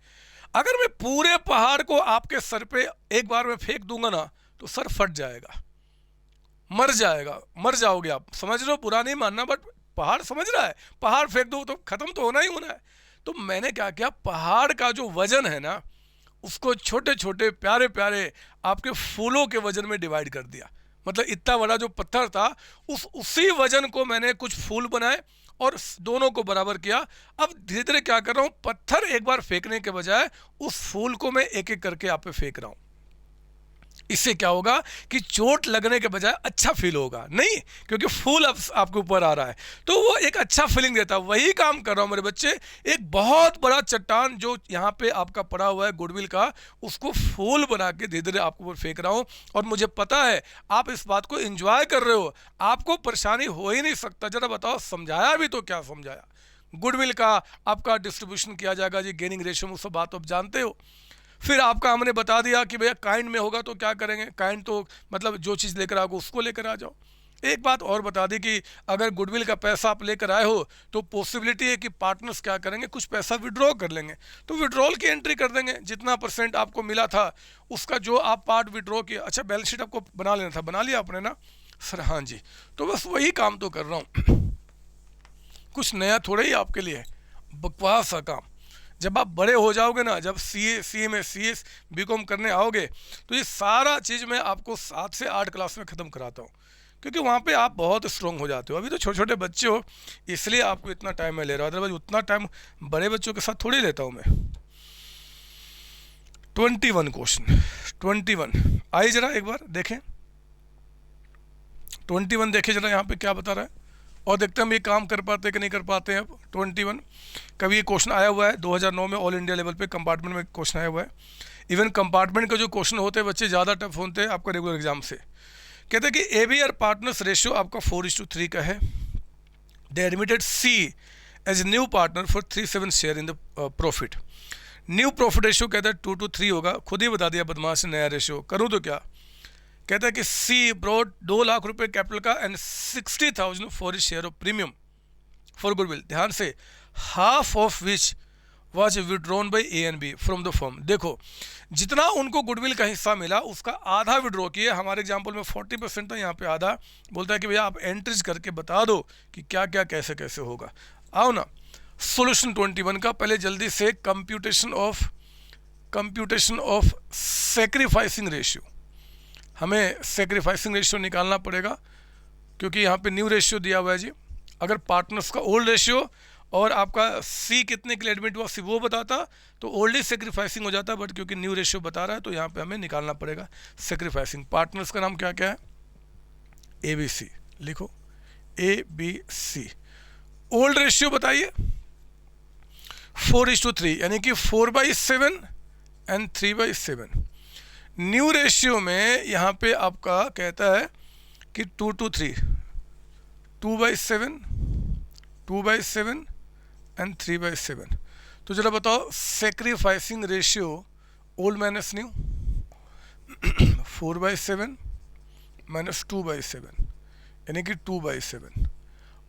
अगर मैं पूरे पहाड़ को आपके सर पे एक बार में फेंक दूंगा ना, तो सर फट जाएगा, मर जाएगा, मर जाओगे आप, समझ रहे हो? बुरा नहीं मानना, बट पहाड़ समझ रहा है, पहाड़ फेंक दो तो खत्म तो होना ही होना है। तो मैंने क्या किया, पहाड़ का जो वजन है ना, उसको छोटे छोटे प्यारे प्यारे आपके फूलों के वजन में डिवाइड कर दिया। मतलब इतना बड़ा जो पत्थर था, उसी वजन को मैंने कुछ फूल बनाए और दोनों को बराबर किया। अब धीरे धीरे क्या कर रहा हूँ, पत्थर एक बार फेंकने के बजाय उस फूल को मैं एक एक करके आप पे फेंक रहा हूँ। इससे क्या होगा कि चोट लगने के बजाय अच्छा फील होगा, नहीं, क्योंकि फूल अब आपके ऊपर आ रहा है, तो वो एक अच्छा फीलिंग देता है। वही काम कर रहा हूँ मेरे बच्चे, एक बहुत बड़ा चट्टान जो यहाँ पे आपका पड़ा हुआ है गुडविल का, उसको फूल बना के धीरे धीरे आपके ऊपर फेंक रहा हूँ। और मुझे पता है आप इस बात को एंजॉय कर रहे हो, आपको परेशानी हो ही नहीं सकता। जरा बताओ, समझाया भी तो क्या समझाया? गुडविल का आपका डिस्ट्रीब्यूशन किया जाएगा जी, गेनिंग रेशियो, वो सब बात आप जानते हो। फिर आपका हमने बता दिया कि भैया काइंड में होगा तो क्या करेंगे, काइंड तो मतलब जो चीज़ लेकर आओगे उसको लेकर आ जाओ। एक बात और बता दी कि अगर गुडविल का पैसा आप लेकर आए हो, तो पॉसिबिलिटी है कि पार्टनर्स क्या करेंगे, कुछ पैसा विड्रॉ कर लेंगे, तो विड्रॉल की एंट्री कर देंगे, जितना परसेंट आपको मिला था उसका जो आप पार्ट विड्रॉ किया। अच्छा, बैलेंस शीट आपको बना लेना था, बना लिया आपने ना सर? हाँ जी, तो बस वही काम तो कर रहा हूँ, कुछ नया थोड़ा ही आपके लिए, बकवास का काम। जब आप बड़े हो जाओगे ना, जब सी में CS BCom करने आओगे, तो ये सारा चीज़ मैं आपको 7 से 8 क्लास में ख़त्म कराता हूँ, क्योंकि वहाँ पे आप बहुत स्ट्रॉन्ग हो जाते हो। अभी तो छोटे छोटे बच्चे हो, इसलिए आपको इतना टाइम मैं ले रहा हूँ, अदरवाइज उतना टाइम बड़े बच्चों के साथ थोड़ी लेता हूँ मैं। 21 क्वेश्चन, 21 आइए जरा एक बार देखें, 21 देखें जरा यहाँ पे क्या बता रहा है, और देखते हैं हम ये काम कर पाते हैं कि नहीं कर पाते हैं। अब 21 कभी ये क्वेश्चन आया हुआ है 2009 में, ऑल इंडिया लेवल पे कंपार्टमेंट में क्वेश्चन आया हुआ है। इवन कंपार्टमेंट का जो क्वेश्चन होते हैं बच्चे ज़्यादा टफ होते हैं आपका रेगुलर एग्जाम से। कहते हैं कि ABR पार्टनर्स रेशियो आपका 4:3 का है। They admitted C as new partner for 37 share in the profit. New profit ratio कहता है 2:3 होगा, खुद ही बता दिया बदमाश ने नया रेशियो। करूँ तो क्या, कहता है कि सी ब्रॉड 2 लाख रुपए कैपिटल का and 60,000 for his share of premium for goodwill. ध्यान से, half of which was withdrawn by A and B from the firm. देखो, जितना उनको गुडविल का हिस्सा मिला उसका आधा विड्रॉ किए। हमारे एग्जाम्पल में 40% था, यहाँ पे आधा। बोलता है कि भैया आप एंट्रीज करके बता दो कि क्या क्या कैसे कैसे होगा। आओ ना सोल्यूशन 21 का, पहले जल्दी से कंप्यूटेशन ऑफ सेक्रीफाइसिंग रेशियो। हमें सेक्रीफाइसिंग रेशियो निकालना पड़ेगा क्योंकि यहाँ पे न्यू रेशियो दिया हुआ है जी। अगर पार्टनर्स का ओल्ड रेशियो और आपका सी कितने के लिए एडमिट हुआ सी वो बताता तो ओल्ड ही सेक्रीफाइसिंग हो जाता, बट क्योंकि न्यू रेशियो बता रहा है तो यहाँ पे हमें निकालना पड़ेगा सेक्रीफाइसिंग। पार्टनर्स का नाम क्या क्या है, ABC लिखो, ABC। ओल्ड रेशियो बताइए 4:3, यानी कि 4/7 एंड 3/7। न्यू रेशियो में यहाँ पे आपका कहता है कि 2:3, 2/7 एंड 3/7। तो जरा बताओ sacrificing ratio old minus new 4/7 minus 2/7 यानी कि 2/7,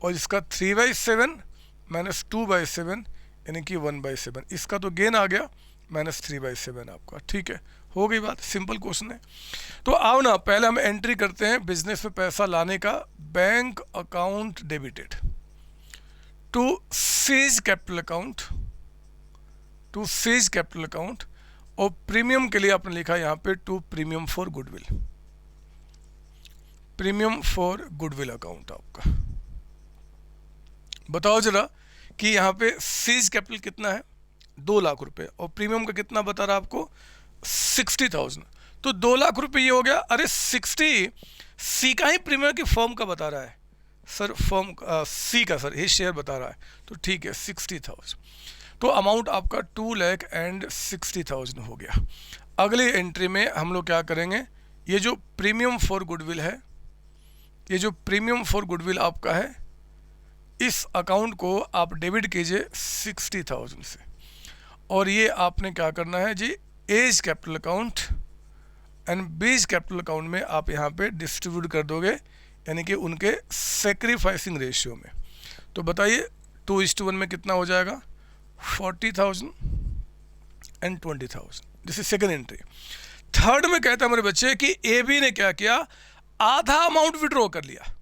और इसका 3/7 माइनस 2/7 यानी कि 1/7। इसका तो गेन आ गया माइनस 3/7 आपका। ठीक है, हो गई बात, सिंपल क्वेश्चन है। तो आओ ना पहले हम एंट्री करते हैं बिजनेस में पैसा लाने का। Bank account debited to C's capital account, और प्रीमियम के लिए आपने लिखा यहाँ पे to premium for goodwill account आपका। बताओ जरा कि यहाँ पे सीज कैपिटल कितना है 2 लाख रुपए, और प्रीमियम का कितना बता रहा आपको 60,000। तो 2 लाख रुपए ये हो गया। अरे 60 सी का ही प्रीमियम की फर्म का बता रहा है सर, फर्म सी का सर ये शेयर बता रहा है, तो ठीक है 60,000। तो अमाउंट आपका 2,60,000 हो गया। अगली एंट्री में हम लोग क्या करेंगे, ये जो प्रीमियम फॉर गुडविल है, ये जो प्रीमियम फॉर गुडविल आपका है, इस अकाउंट को आप डेबिट कीजिए 60,000 से, और ये आपने क्या करना है जी, A's capital account and B's capital account में आप यहाँ पे डिस्ट्रीब्यूट कर दोगे, यानी कि उनके सेक्रीफाइसिंग रेशियो में। तो बताइए 2:1 में कितना हो जाएगा, 40,000 and 20,000। This is second entry. Third में कहता है मेरे बच्चे कि AB ने क्या किया, आधा अमाउंट विड्रॉ कर लिया।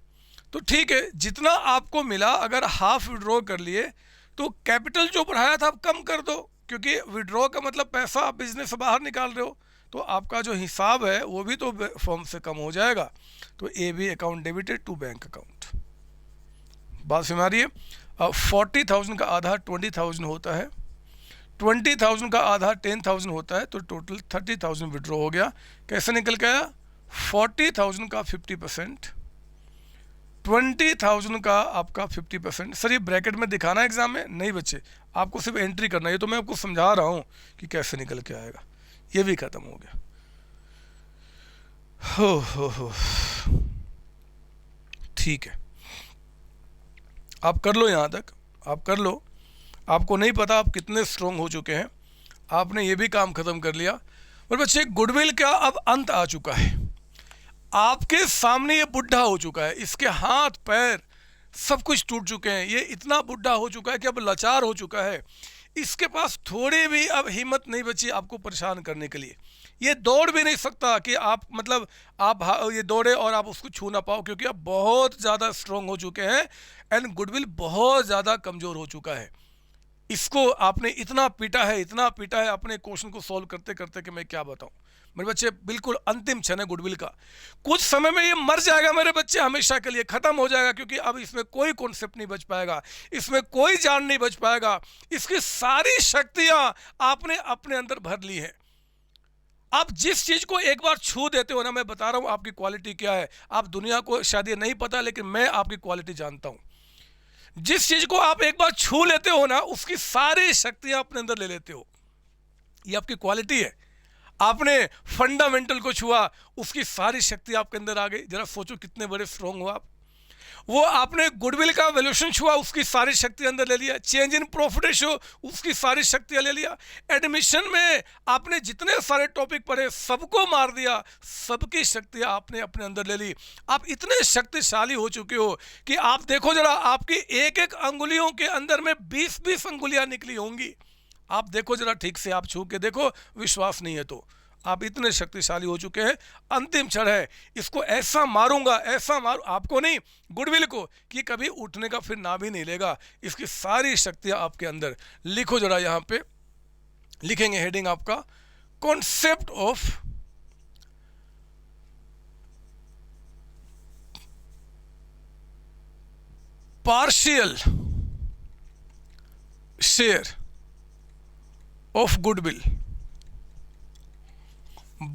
तो ठीक है, जितना आपको मिला अगर हाफ विड्रॉ कर लिए तो कैपिटल जो बढ़ाया था आप कम कर दो, क्योंकि विड्रॉ का मतलब पैसा आप बिजनेस से बाहर निकाल रहे हो, तो आपका जो हिसाब है वो भी तो फर्म से कम हो जाएगा। तो AB account debited to bank account. बात समझ आ रही है। 40,000 का आधा 20,000 होता है, 20,000 का आधा 10,000 होता है, तो टोटल 30,000 विड्रॉ हो गया। कैसे निकल के आया, 40,000 का 50%, 20,000 का आपका 50%। सर ये ब्रैकेट में दिखाना है एग्जाम में? नहीं बच्चे, आपको सिर्फ एंट्री करना है। ये तो मैं आपको समझा रहा हूँ कि कैसे निकल के आएगा। ये भी खत्म हो गया। हो ठीक है, आप कर लो, यहाँ तक आप कर लो। आपको नहीं पता आप कितने स्ट्रोंग हो चुके हैं, आपने ये भी काम खत्म कर लिया। और बच्चे गुडविल का अब अंत आ चुका है, आपके सामने ये बुढ़ा हो चुका है, इसके हाथ पैर सब कुछ टूट चुके हैं, ये इतना बुढ़ा हो चुका है कि अब लाचार हो चुका है, इसके पास थोड़ी भी अब हिम्मत नहीं बची आपको परेशान करने के लिए। ये दौड़ भी नहीं सकता कि आप मतलब आप ये दौड़े और आप उसको छू ना पाओ, क्योंकि आप बहुत ज़्यादा स्ट्रोंग हो चुके हैं एंड गुडविल बहुत ज़्यादा कमज़ोर हो चुका है। इसको आपने इतना पीटा है अपने क्वेश्चन को सॉल्व करते करते कि मैं क्या बताऊं मेरे बच्चे। बिल्कुल अंतिम क्षण है गुडविल का, कुछ समय में ये मर जाएगा मेरे बच्चे, हमेशा के लिए खत्म हो जाएगा, क्योंकि अब इसमें कोई कॉन्सेप्ट नहीं बच पाएगा, इसमें कोई जान नहीं बच पाएगा। इसकी सारी शक्तियां आपने अपने अंदर भर ली है। आप जिस चीज को एक बार छू देते हो ना, मैं बता रहा हूं आपकी क्वालिटी क्या है। आप दुनिया को शायद ये नहीं पता, लेकिन मैं आपकी क्वालिटी जानता हूं। जिस चीज को आप एक बार छू लेते हो ना, उसकी सारी शक्तियां अपने अंदर ले लेते हो, ये आपकी क्वालिटी है। आपने फंडामेंटल को छुआ, उसकी सारी शक्ति आपके अंदर आ गई। जरा सोचो कितने बड़े स्ट्रॉन्ग हो आप। वो आपने गुडविल का वैल्यूएशन छुआ, उसकी सारी शक्ति अंदर ले लिया। चेंज इन प्रॉफिट रेशियो, उसकी सारी शक्तियां ले लिया। एडमिशन में आपने जितने सारे टॉपिक पढ़े सबको मार दिया, सबकी शक्तियां आपने अपने अंदर ले ली। आप इतने शक्तिशाली हो चुके हो कि आप देखो जरा, आपकी एक एक अंगुलियों के अंदर में 20-20 अंगुलियां निकली होंगी। आप देखो जरा, ठीक से आप छू के देखो, विश्वास नहीं है तो। आप इतने शक्तिशाली हो चुके हैं। अंतिम क्षण है, इसको ऐसा मारूंगा, ऐसा मारू, आपको नहीं, गुडविल को, कि कभी उठने का फिर नाम ही नहीं लेगा। इसकी सारी शक्तियां आपके अंदर। लिखो जरा, यहां पे लिखेंगे हेडिंग आपका, concept of partial share of goodwill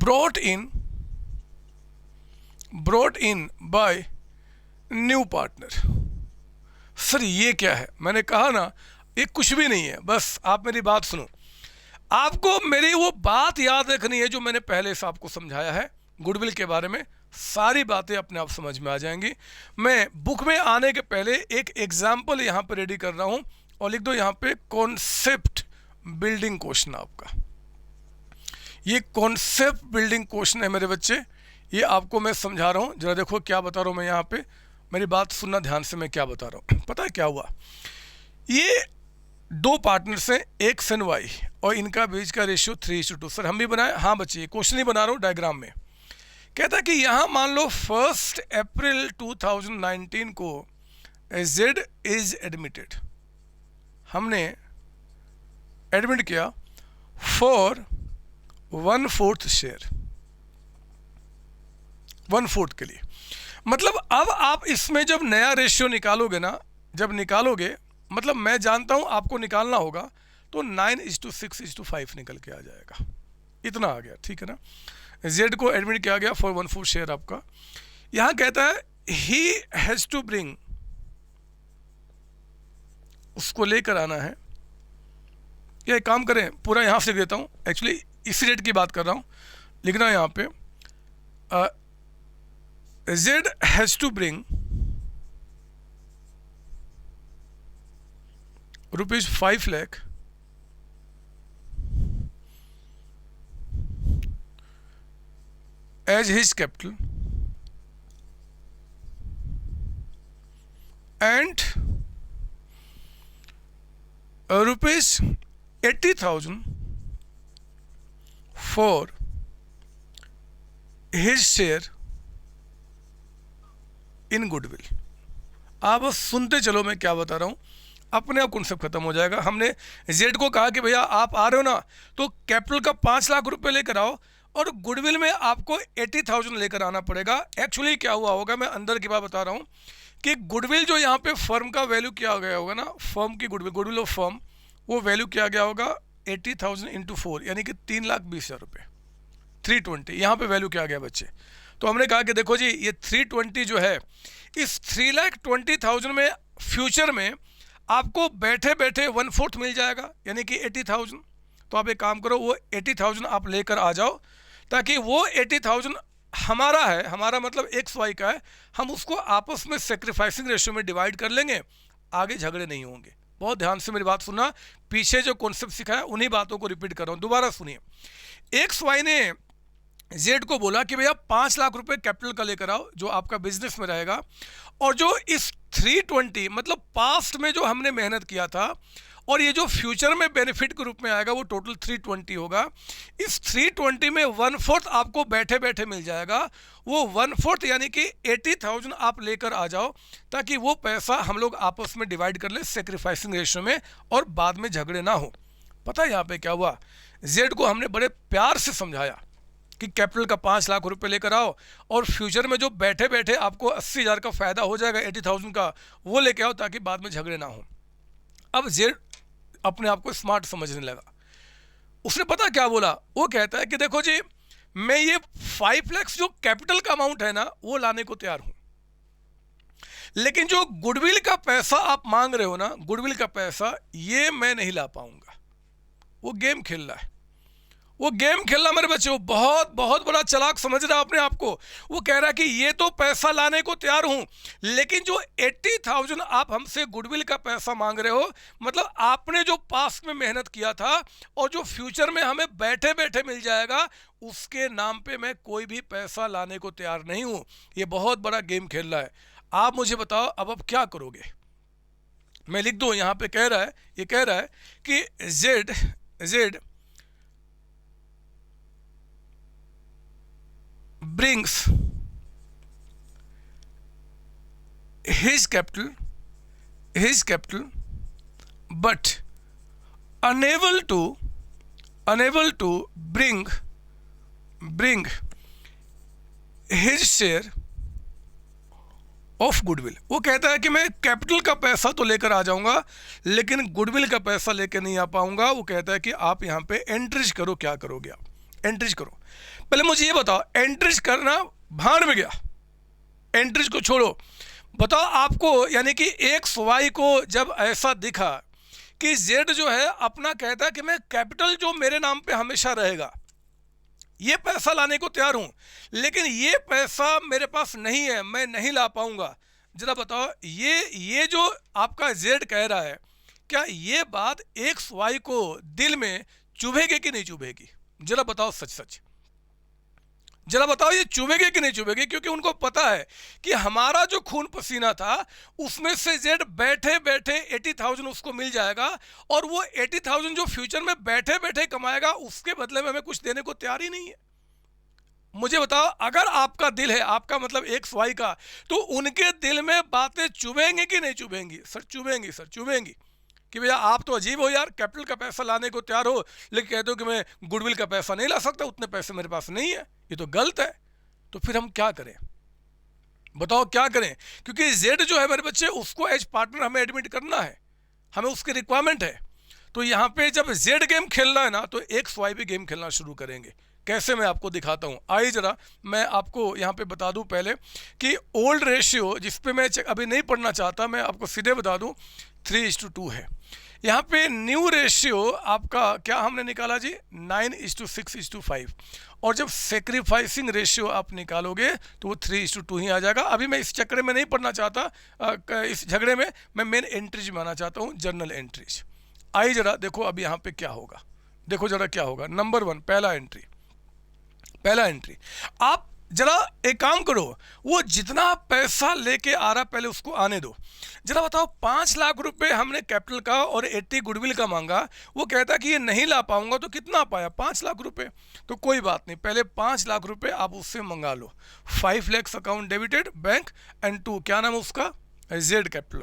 brought in by new partner. Sir ये क्या है? मैंने कहा ना, ये कुछ भी नहीं है, बस आप मेरी बात सुनो। आपको मेरी वो बात याद रखनी है जो मैंने पहले से आपको समझाया है गुडविल के बारे में। सारी बातें अपने आप समझ में आ जाएंगी। मैं बुक में आने के पहले एक एग्जाम्पल यहाँ पे रेडी कर रहा हूँ, और लिख दो यहाँ पे कॉन्सेप्ट बिल्डिंग क्वेश्चन। आपका ये कॉन्सेप्ट बिल्डिंग क्वेश्चन है मेरे बच्चे, ये आपको मैं समझा रहा हूँ। जरा देखो क्या बता रहा हूँ मैं यहाँ पे, मेरी बात सुनना ध्यान से, मैं क्या बता रहा हूँ। पता है क्या हुआ? ये दो पार्टनर्स हैं, एक्स एंड वाई, और इनका बीच का रेशियो 3:2। सर हम भी बनाए? हाँ बच्चे, क्वेश्चन ही बना रहा हूँ डायग्राम में। कहता है कि यहाँ मान लो 1 अप्रैल 2019 को जेड इज एडमिटेड, हमने एडमिट किया फॉर 1/4 शेयर, 1/4 के लिए। मतलब अब आप इसमें जब नया रेशियो निकालोगे ना, जब निकालोगे, मतलब मैं जानता हूं आपको निकालना होगा, तो 9:6:5 निकल के आ जाएगा। इतना आ गया, ठीक है ना। जेड को एडमिट किया गया फॉर 1/4 शेयर आपका। यहां कहता है ही हैज टू ब्रिंग, उसको लेकर आना है। या एक काम करें, पूरा यहां से देता हूं, एक्चुअली इसी रेट की बात कर रहा हूं, लिखना यहां पे Z has to bring ₹5 lakh as his capital and ₹80,000 for his share in goodwill। आप बस सुनते चलो मैं क्या बता रहा हूं, अपने आप कॉन्सेप्ट खत्म हो जाएगा। हमने जेड को कहा कि भैया आप आ रहे हो ना, तो कैपिटल का 5 लाख रुपए लेकर आओ, और गुडविल में आपको 80,000 लेकर आना पड़ेगा। एक्चुअली क्या हुआ होगा, मैं अंदर की बात बता रहा हूं कि गुडविल जो यहाँ पे फर्म का वैल्यू किया गया होगा ना, फर्म की गुडविल ऑफ फर्म, वो वैल्यू किया गया होगा 80,000 इंटू 4, यानी कि 3,20,000 रुपये, 320 यहाँ पे वैल्यू किया गया बच्चे। तो हमने कहा कि देखो जी, ये 320 जो है, इस 3,20,000 में फ्यूचर में आपको बैठे बैठे 1/4 मिल जाएगा, यानी कि 80,000। तो आप एक काम करो, वो 80,000 आप लेकर आ जाओ, ताकि वो 80,000 हमारा है, हमारा मतलब एक्स वाई का है, हम उसको आपस में सेक्रीफाइसिंग रेशियो में डिवाइड कर लेंगे, आगे झगड़े नहीं होंगे। बहुत ध्यान से मेरी बात सुनना, पीछे जो कॉन्सेप्ट सिखाया उन्हीं बातों को रिपीट कर रहा हूं, दोबारा सुनिए। एक्स वाई ने जेड को बोला कि भैया 5 लाख रुपए कैपिटल का लेकर आओ, जो आपका बिजनेस में रहेगा, और जो इस 320 मतलब पास्ट में जो हमने मेहनत किया था, और ये जो फ्यूचर में बेनिफिट के रूप में आएगा, वो टोटल 320 होगा। इस 320 में 1/4 आपको बैठे बैठे मिल जाएगा। वो 1/4 यानी कि 80,000 आप लेकर आ जाओ, ताकि वो पैसा हम लोग आपस में डिवाइड कर ले सेक्रीफाइसिंग रेशियो में, और बाद में झगड़े ना हो। पता है यहाँ पे क्या हुआ? जेड को हमने बड़े प्यार से समझाया कि कैपिटल का 5 लाख रुपए लेकर आओ, और फ्यूचर में जो बैठे बैठे आपको 80,000 का फायदा हो जाएगा 80,000 का, वो लेके आओ, ताकि बाद में झगड़े ना हो। अब जेड अपने आप को स्मार्ट समझने लगा। उसने पता क्या बोला? वो कहता है कि देखो जी, मैं ये 5 लाख जो कैपिटल का अमाउंट है ना, वो लाने को तैयार हूं, लेकिन जो गुडविल का पैसा आप मांग रहे हो ना, गुडविल का पैसा, ये मैं नहीं ला पाऊंगा। वो गेम खेल रहा है, वो गेम खेलना मेरे बच्चे, वो बहुत बहुत बड़ा चालाक समझ रहा है अपने आप को। वो कह रहा है कि ये तो पैसा लाने को तैयार हूं, लेकिन जो 80,000 आप हमसे गुडविल का पैसा मांग रहे हो, मतलब आपने जो पास्ट में मेहनत किया था और जो फ्यूचर में हमें बैठे बैठे मिल जाएगा, उसके नाम पे मैं कोई भी पैसा लाने को तैयार नहीं हूं। ये बहुत बड़ा गेम खेल रहा है। आप मुझे बताओ अब क्या करोगे? मैं लिख दूं, यहां पे कह रहा है, ये कह रहा है कि Z brings his capital but unable to bring his share of goodwill. वो कहता है कि मैं कैपिटल का पैसा तो लेकर आ जाऊंगा, लेकिन गुडविल का पैसा लेकर नहीं आ पाऊंगा। वो कहता है कि आप यहाँ पे एंट्रीज करो। क्या करोगे आप? एंट्रीज करो। पहले मुझे ये बताओ, एंट्रीज करना भाड़ में गया, एंट्रीज को छोड़ो। बताओ आपको, यानी कि एक्स वाई को जब ऐसा दिखा कि जेड जो है अपना कहता है कि मैं कैपिटल जो मेरे नाम पे हमेशा रहेगा, ये पैसा लाने को तैयार हूं, लेकिन ये पैसा मेरे पास नहीं है, मैं नहीं ला पाऊंगा। जरा बताओ, ये जो आपका जेड कह रहा है, क्या ये बात एक्स वाई को दिल में चुभेगी कि नहीं चुभेगी? जरा बताओ, सच सच जरा बताओ, ये चुभेगी कि नहीं चुभेगी? क्योंकि उनको पता है कि हमारा जो खून पसीना था उसमें से जेड बैठे बैठे 80,000 उसको मिल जाएगा, और वो 80,000 जो फ्यूचर में बैठे बैठे कमाएगा, उसके बदले में हमें कुछ देने को तैयार ही नहीं है। मुझे बताओ, अगर आपका दिल है, आपका मतलब एक्स वाई का, तो उनके दिल में बातें चुभेंगी कि नहीं चुभेंगी? सर चुभेंगी, सर चुभेंगी कि भैया आप तो अजीब हो यार, कैपिटल का पैसा लाने को तैयार हो, लेकिन कहते हो कि मैं गुडविल का पैसा नहीं ला सकता, उतने पैसे मेरे पास नहीं है। ये तो गलत है। तो फिर हम क्या करें? बताओ क्या करें? क्योंकि जेड जो है मेरे बच्चे, उसको एज पार्टनर हमें एडमिट करना है, हमें उसकी रिक्वायरमेंट है। तो यहाँ पे जब जेड गेम खेलना है ना, तो एक्स वाई भी गेम खेलना शुरू करेंगे। कैसे, मैं आपको दिखाता हूँ। आइए जरा मैं आपको यहाँ पे बता दूँ पहले कि ओल्ड रेशियो, जिस पे मैं अभी नहीं पढ़ना चाहता, मैं आपको सीधे बता दूँ 3:2 है। यहाँ पे न्यू रेशियो आपका क्या हमने निकाला जी? 9:6:5। और जब सेक्रीफाइसिंग रेशियो आप निकालोगे तो वो 3:2 ही आ जाएगा। अभी मैं इस चक्कर में नहीं पढ़ना चाहता, इस झगड़े में मैं मेन एंट्रीज बनाना चाहता हूँ, जर्नल एंट्रीज। आइए जरा देखो अब यहाँ पे क्या होगा। देखो जरा क्या होगा। नंबर 1, पहला एंट्री। आप जरा एक काम करो, वो जितना पैसा लेके आ रहा पहले उसको आने दो। जरा बताओ, 5 लाख रुपए हमने कैपिटल का और 80 गुडविल का मांगा, वो कहता कि ये नहीं ला पाऊंगा, तो कितना पाया? 5 लाख रुपए। तो कोई बात नहीं, पहले 5 लाख रुपए आप उससे मंगा लो। 5 lakhs account debited bank, and 2 क्या नाम है उसका? Z capital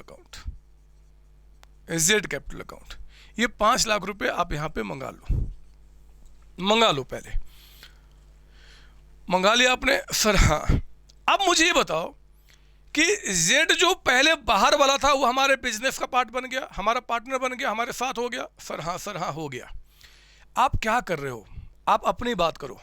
account. ये 5 लाख रुपए आप यहाँ पे मंगा लो। पहले मंगा लिया आपने? सर हाँ। अब मुझे ये बताओ कि जेड जो पहले बाहर वाला था, वो हमारे बिजनेस का पार्ट बन गया, हमारा पार्टनर बन गया, हमारे साथ हो गया? सर हाँ हो गया। आप क्या कर रहे हो? आप अपनी बात करो।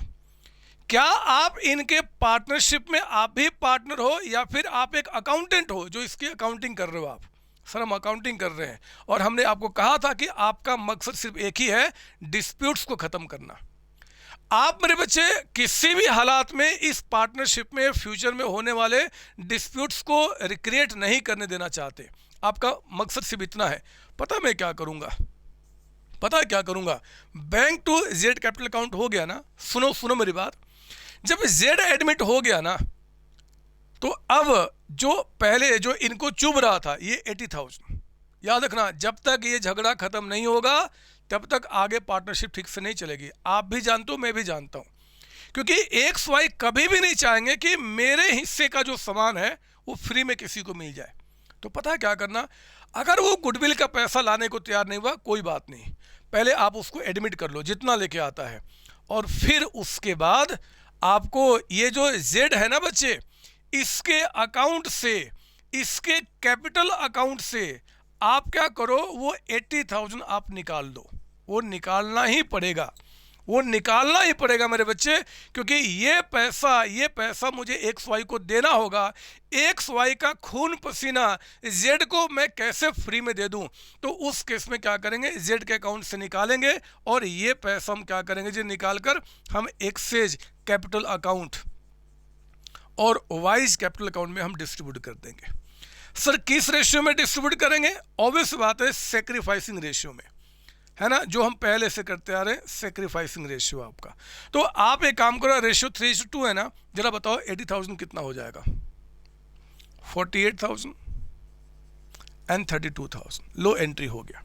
क्या आप इनके पार्टनरशिप में आप भी पार्टनर हो, या फिर आप एक अकाउंटेंट हो जो इसकी अकाउंटिंग कर रहे हो? आप? सर हम अकाउंटिंग कर रहे हैं, और हमने आपको कहा था कि आपका मकसद सिर्फ एक ही है, डिस्प्यूट्स को खत्म करना। आप मेरे बच्चे किसी भी हालात में इस पार्टनरशिप में फ्यूचर में होने वाले डिस्प्यूट्स को रिक्रिएट नहीं करने देना चाहते। आपका मकसद सिर्फ इतना है। पता मैं क्या करूंगा? पता है क्या करूंगा? Bank to Z capital account हो गया ना। सुनो मेरी बात। जब जेड एडमिट हो गया ना, तो अब जो पहले जो इनको चुभ रहा था, ये 80,000, याद रखना, जब तक ये झगड़ा खत्म नहीं होगा तब तक आगे पार्टनरशिप ठीक से नहीं चलेगी। आप भी जानते हो, मैं भी जानता हूं, क्योंकि एक्स वाई कभी भी नहीं चाहेंगे कि मेरे हिस्से का जो सामान है वो फ्री में किसी को मिल जाए। तो पता है क्या करना? अगर वो गुडविल का पैसा लाने को तैयार नहीं हुआ, कोई बात नहीं, पहले आप उसको एडमिट कर लो जितना लेके आता है, और फिर उसके बाद आपको ये जो जेड है ना बच्चे, इसके अकाउंट से, इसके कैपिटल अकाउंट से आप क्या करो, वो 80,000 आप निकाल दो। वो निकालना ही पड़ेगा। वो निकालना ही पड़ेगा मेरे बच्चे, क्योंकि ये पैसा मुझे एक्स वाई को देना होगा। एक्स वाई का खून पसीना जेड को मैं कैसे फ्री में दे दूं? तो उस केस में क्या करेंगे, जेड के अकाउंट से निकालेंगे और ये पैसा हम क्या करेंगे जी, निकाल कर हम एक्सेज कैपिटल अकाउंट और वाइज कैपिटल अकाउंट में हम डिस्ट्रीब्यूट कर देंगे। सर किस रेशियो में डिस्ट्रीब्यूट करेंगे? ऑब्वियस बात है, सेक्रीफाइसिंग रेशियो में, है ना, जो हम पहले से करते आ रहे हैं, सेक्रीफाइसिंग रेशियो आपका। तो आप एक काम करो, रेशियो 3:2 है ना, जरा बताओ 80,000 कितना हो जाएगा? 48,000 एंड 32,000। लो एंट्री हो गया।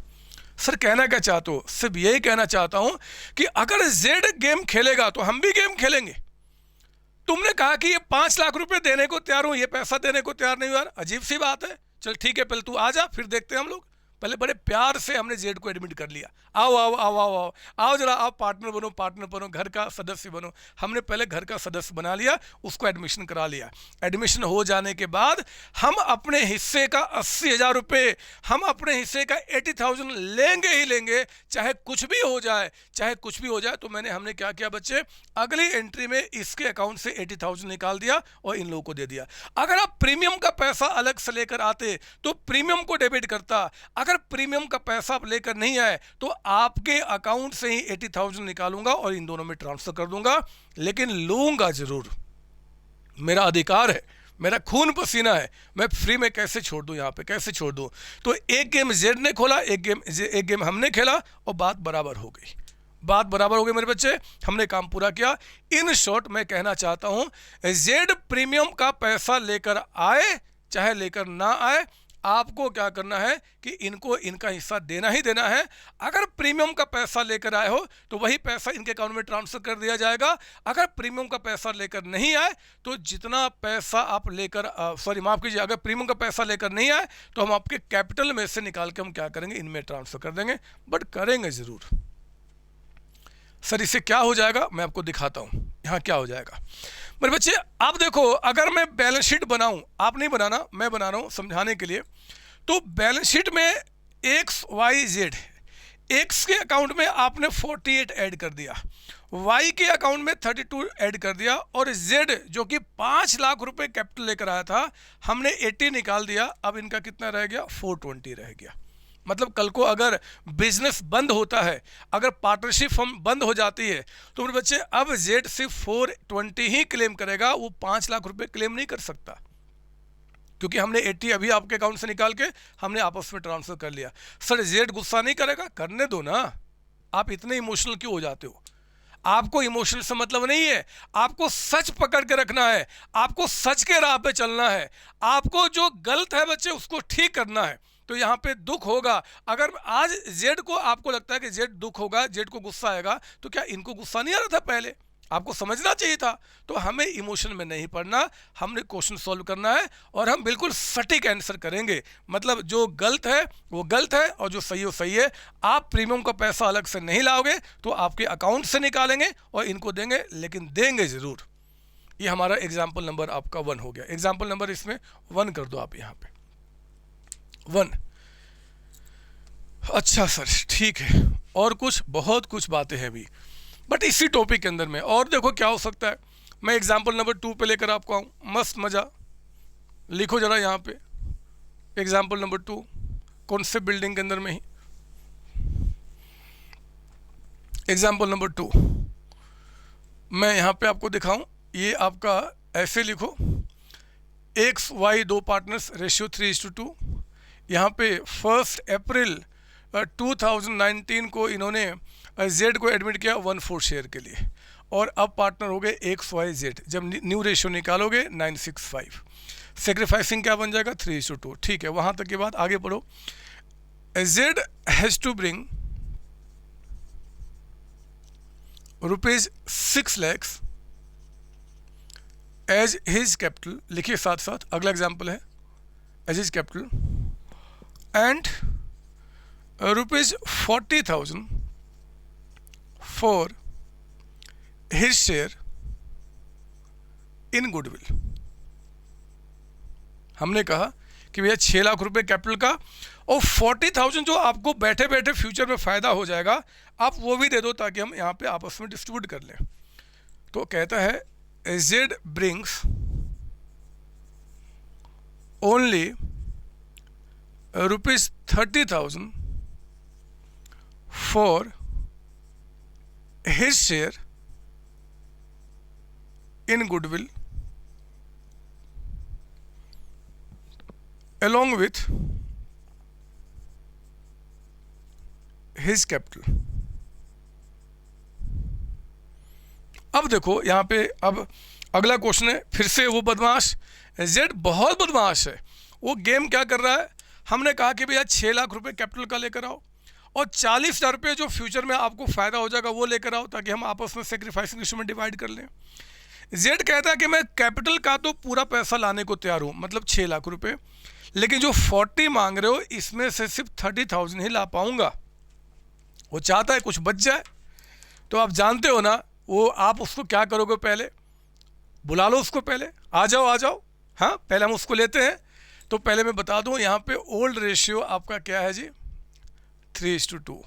सर कहना क्या चाहते हो? सिर्फ यही कहना चाहता हूं कि अगर जेड गेम खेलेगा तो हम भी गेम खेलेंगे। तुमने कहा कि ये 5 लाख रुपए देने को तैयार हूं, ये पैसा देने को तैयार नहीं हुआ, अजीब सी बात है। चल ठीक है, पहले तू आ जा, फिर देखते हैं हम लोग। पहले बड़े प्यार से हमने जेड को एडमिट कर लिया, आओ आओ आओ आओ आओ आओ जरा, आप पार्टनर बनो, घर का सदस्य बनो। हमने पहले घर का सदस्य बना लिया, उसको एडमिशन करा लिया। एडमिशन हो जाने के बाद हम अपने हिस्से का 80,000 रुपये, हम अपने हिस्से का 80,000 लेंगे ही लेंगे, चाहे कुछ भी हो जाए, चाहे कुछ भी हो जाए। तो हमने क्या किया बच्चे, अगली एंट्री में इसके अकाउंट से 80,000 निकाल दिया और इन लोगों को दे दिया। अगर आप प्रीमियम का पैसा अलग से लेकर आते तो प्रीमियम को डेबिट करता, अगर प्रीमियम का पैसा आप लेकर नहीं आए तो आपके अकाउंट से ही 80,000 निकालूंगा और इन दोनों में ट्रांसफर कर दूंगा, लेकिन लूंगा जरूर। मेरा अधिकार है, मेरा खून पसीना है, मैं फ्री में कैसे छोड़ दूं? यहाँ पे कैसे छोड़ दूं? तो एक गेम जेड ने खोला, एक गेम हमने खेला और बात बराबर हो गई। बात बराबर हो गई मेरे बच्चे, हमने काम पूरा किया। इन शॉर्ट मैं कहना चाहता हूं, जेड प्रीमियम का पैसा लेकर आए चाहे लेकर ना आए, आपको क्या करना है कि इनको इनका हिस्सा देना ही देना है। अगर प्रीमियम का पैसा लेकर आए हो तो वही पैसा इनके अकाउंट में ट्रांसफर कर दिया जाएगा। अगर प्रीमियम का पैसा लेकर नहीं आए तो जितना पैसा आप लेकर माफ कीजिए, अगर प्रीमियम का पैसा लेकर नहीं आए तो हम आपके कैपिटल में से निकाल के हम क्या करेंगे, इनमें ट्रांसफर कर देंगे, बट करेंगे जरूर। सर इससे क्या हो जाएगा, मैं आपको दिखाता हूं यहां क्या हो जाएगा मेरे बच्चे। आप देखो, अगर मैं बैलेंस शीट बनाऊं, आप नहीं बनाना, मैं बना रहा हूं समझाने के लिए। तो बैलेंस शीट में एक्स वाई जेड, एक्स के अकाउंट में आपने 48 ऐड कर दिया, वाई के अकाउंट में 32 ऐड कर दिया, और जेड जो कि 5 लाख रुपए कैपिटल लेकर आया था, हमने 80 निकाल दिया। अब इनका कितना रह गया? 420 रह गया। मतलब कल को अगर बिजनेस बंद होता है, अगर पार्टनरशिप फर्म बंद हो जाती है, तो मेरे बच्चे अब जेड सिर्फ 420 ही क्लेम करेगा, वो 5 लाख रुपए क्लेम नहीं कर सकता, क्योंकि हमने 80 अभी आपके अकाउंट से निकाल के हमने आपस में ट्रांसफर कर लिया। सर जेड गुस्सा नहीं करेगा? करने दो ना, आप इतने इमोशनल क्यों हो जाते हो? आपको इमोशनल से मतलब नहीं है, आपको सच पकड़ के रखना है, आपको सच के राह पे चलना है, आपको जो गलत है बच्चे उसको ठीक करना है। तो यहाँ पे दुख होगा, अगर आज जेड को आपको लगता है कि जेड दुख होगा, जेड को गुस्सा आएगा, तो क्या इनको गुस्सा नहीं आ रहा था पहले? आपको समझना चाहिए था। तो हमें इमोशन में नहीं पड़ना, हमने क्वेश्चन सॉल्व करना है और हम बिल्कुल सटीक आंसर करेंगे। मतलब जो गलत है वो गलत है और जो सही हो सही है। आप प्रीमियम का पैसा अलग से नहीं लाओगे तो आपके अकाउंट से निकालेंगे और इनको देंगे, लेकिन देंगे जरूर। ये हमारा एग्जाम्पल नंबर आपका 1 हो गया। एग्जाम्पल नंबर इसमें 1 कर दो आप यहाँ पे 1। अच्छा सर ठीक है, और कुछ बहुत कुछ बातें हैं अभी, बट इसी टॉपिक के अंदर में। और देखो क्या हो सकता है, मैं एग्जाम्पल नंबर 2 पे लेकर आपको आऊँ, मस्त मज़ा। लिखो जरा यहाँ पे एग्जाम्पल नंबर 2, कौन से बिल्डिंग के अंदर में ही। एग्जाम्पल नंबर 2 मैं यहाँ पे आपको दिखाऊं, ये आपका ऐसे लिखो, एक्स वाई 2 पार्टनर्स, रेशियो 3:2। यहाँ पे 1 अप्रैल 2019 को इन्होंने जेड को एडमिट किया 1/4 शेयर के लिए, और अब पार्टनर हो गए एक्स वाई जेड। जब न्यू रेशियो निकालोगे 965, सेक्रीफाइसिंग क्या बन जाएगा 3:2। ठीक है, वहाँ तक की बात, आगे बढ़ो। Z has to bring ₹6 lakhs as his capital, लिखिए साथ साथ, अगला एग्जाम्पल है as his capital, and ₹40,000 for his share in goodwill. हमने कहा कि भैया 6 लाख रुपए कैपिटल का और 40,000 जो आपको बैठे बैठे फ्यूचर में फ़ायदा हो जाएगा, आप वो भी दे दो ताकि हम यहाँ पे आपस में डिस्ट्रीब्यूट कर लें। तो कहता है Z brings only ₹30,000 for his share in goodwill along with his capital। अब देखो यहाँ पे, अब अगला क्वेश्चन है, फिर से वो बदमाश जेड बहुत बदमाश है। वो गेम क्या कर रहा है, हमने कहा कि भैया 6 लाख रुपए कैपिटल का लेकर आओ और 40,000 रुपये जो फ्यूचर में आपको फ़ायदा हो जाएगा वो लेकर आओ ताकि हम आपस में सेक्रीफाइसिंग रेशियो में डिवाइड कर लें। जेड कहता है कि मैं कैपिटल का तो पूरा पैसा लाने को तैयार हूँ, मतलब 6 लाख रुपए, लेकिन जो 40 मांग रहे हो इसमें से सिर्फ 30,000 ही ला पाऊँगा। वो चाहता है कुछ बच जाए। तो आप जानते हो ना, वो आप उसको क्या करोगे, पहले बुला लो उसको, पहले आ जाओ आ जाओ, हाँ पहले हम उसको लेते हैं। तो पहले मैं बता दूँ यहाँ पे ओल्ड रेशियो आपका क्या है जी, 3:2।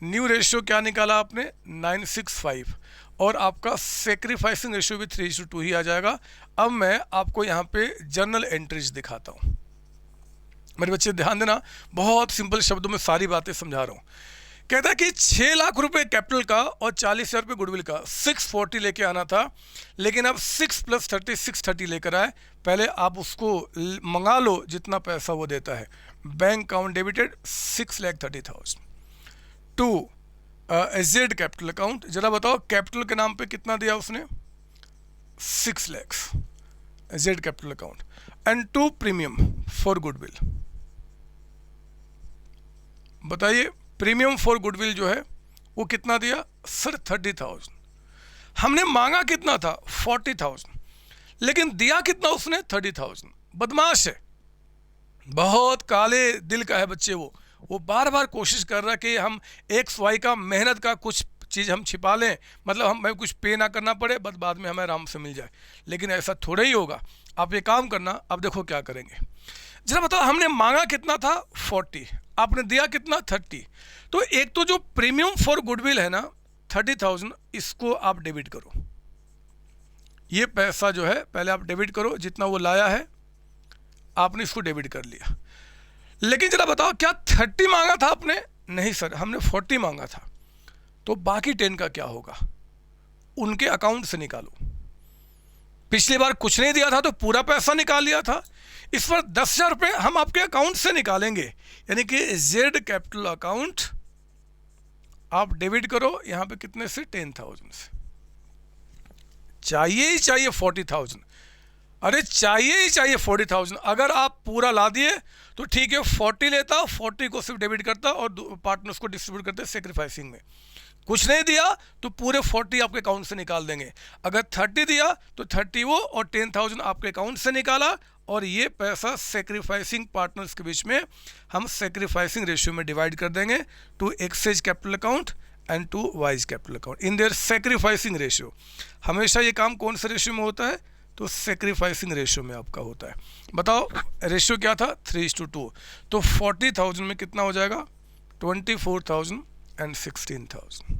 न्यू रेशियो क्या निकाला आपने, 965, और आपका सेक्रीफाइसिंग रेशियो भी 3:2 ही आ जाएगा। अब मैं आपको यहाँ पे जर्नल एंट्रीज दिखाता हूँ। मेरे बच्चे ध्यान देना, बहुत सिंपल शब्दों में सारी बातें समझा रहा हूँ। कहता है कि 6 लाख रुपए कैपिटल का और 40,000 रुपये गुडविल का 640 लेके आना था, लेकिन अब 6 + 30 630 लेकर आए। पहले आप उसको मंगा लो जितना पैसा वो देता है। Bank account debited 6,30,000 to Z capital account. जरा बताओ कैपिटल के नाम पे कितना दिया उसने, 6 lakh Z capital account, and to premium for goodwill. बताइए प्रीमियम फॉर गुडविल जो है वो कितना दिया सर, 30,000। हमने मांगा कितना था, 40,000, लेकिन दिया कितना उसने, 30,000। बदमाश है, बहुत काले दिल का है बच्चे। वो बार बार कोशिश कर रहा है कि हम एक्स वाई का मेहनत का कुछ चीज़ हम छिपा लें, मतलब हमें कुछ पे ना करना पड़े, बस बाद में हमें आराम से मिल जाए। लेकिन ऐसा थोड़ा ही होगा। आप ये काम करना, अब देखो क्या करेंगे। जरा बताओ हमने मांगा कितना था, 40, आपने दिया कितना, 30। तो एक तो जो प्रीमियम फॉर गुडविल है ना 30,000, इसको आप डेबिट करो। ये पैसा जो है पहले आप डेबिट करो, जितना वो लाया है आपने इसको डेबिट कर लिया। लेकिन जरा बताओ क्या 30 मांगा था आपने, नहीं सर हमने 40 मांगा था। तो बाकी 10 का क्या होगा, उनके अकाउंट से निकालो। पिछली बार कुछ नहीं दिया था तो पूरा पैसा निकाल लिया था, इस पर 10,000 रुपये हम आपके अकाउंट से निकालेंगे, यानी कि जेड कैपिटल अकाउंट आप डेबिट करो। यहाँ पे कितने से, 10,000 से। चाहिए ही चाहिए 40,000, अरे चाहिए ही चाहिए 40,000। अगर आप पूरा ला दिए तो ठीक है, 40 लेता, 40 को सिर्फ डेबिट करता और पार्टनर्स को डिस्ट्रीब्यूट करते सेक्रीफाइसिंग में। कुछ नहीं दिया तो पूरे 40 आपके अकाउंट से निकाल देंगे। अगर 30 दिया तो 30 वो और 10,000 आपके अकाउंट से निकाला, और ये पैसा सेक्रीफाइसिंग पार्टनर्स के बीच में हम सेक्रीफाइसिंग रेशियो में डिवाइड कर देंगे, to X's capital account and to Y's capital account in their sacrificing ratio. हमेशा ये काम कौन से रेशियो में होता है, तो सेक्रीफाइसिंग रेशियो में आपका होता है। बताओ रेशियो क्या था, 3:2। तो 40,000 में कितना हो जाएगा, 24,000 एंड 16,000।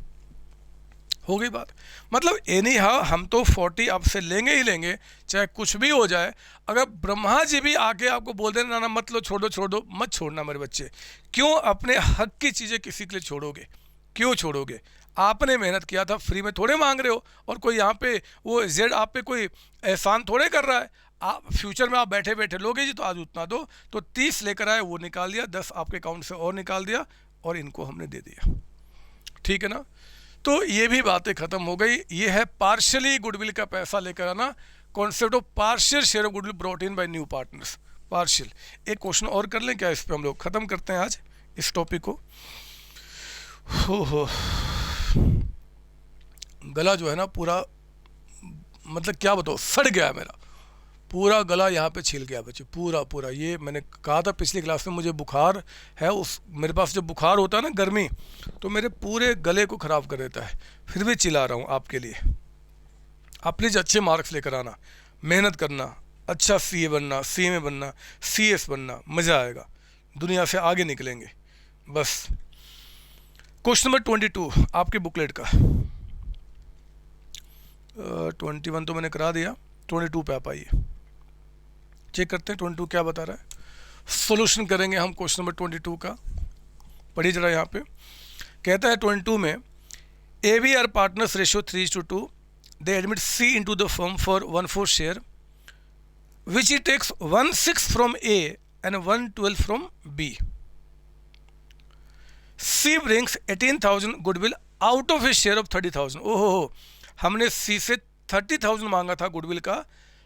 हो गई बात। मतलब एनी हाउ हम तो 40 आपसे लेंगे ही लेंगे, चाहे कुछ भी हो जाए। अगर ब्रह्मा जी भी आके आपको बोल देना ना मत लो, छोड़ दो, मत छोड़ना मेरे बच्चे। क्यों अपने हक की चीज़ें किसी के लिए छोड़ोगे, क्यों छोड़ोगे? आपने मेहनत किया था, फ्री में थोड़े मांग रहे हो। और कोई यहाँ पे वो जेड आप पे कोई एहसान थोड़े कर रहा है। आप फ्यूचर में आप बैठे बैठे लोगे जी, तो आज उतना दो। तो 30 लेकर आए, वो निकाल दिया, 10 आपके अकाउंट से और निकाल दिया, और इनको हमने दे दिया। ठीक है ना? तो ये भी बातें ख़त्म हो गई। ये है पार्शियली गुडविल का पैसा लेकर आना, concept of partial share of goodwill brought in by new partners. Partial. एक क्वेश्चन और कर लें क्या, इस पर हम लोग ख़त्म करते हैं आज इस टॉपिक को। हो गला जो है ना पूरा, मतलब क्या बताओ, सड़ गया है मेरा पूरा गला, यहाँ पे छिल गया बच्चे, पूरा। ये मैंने कहा था पिछली क्लास में मुझे बुखार है, उस मेरे पास जब बुखार होता है ना गर्मी, तो मेरे पूरे गले को ख़राब कर देता है। फिर भी चिल्ला रहा हूँ आपके लिए। आप प्लीज़ अच्छे मार्क्स लेकर आना, मेहनत करना, अच्छा सीए बनना, सीएमए बनना, सीएस बनना, मज़ा आएगा, दुनिया से आगे निकलेंगे बस। क्वेश्चन नंबर 22 आपके बुकलेट का। 21 तो मैंने करा दिया, 22 पे आप आइए, चेक करते हैं 22 क्या बता रहा है। सॉल्यूशन करेंगे हम क्वेश्चन नंबर 22 का। पढ़िए जरा यहाँ पे, कहता है 22 में ABR partners ratio 3:2, they admit C into the firm for 1/4 share which he takes 1/6 from A and 1/12 from B. C brings 18,000 goodwill out of his share of 30,000. ओहो, हमने C से 30,000 मांगा था गुडविल का,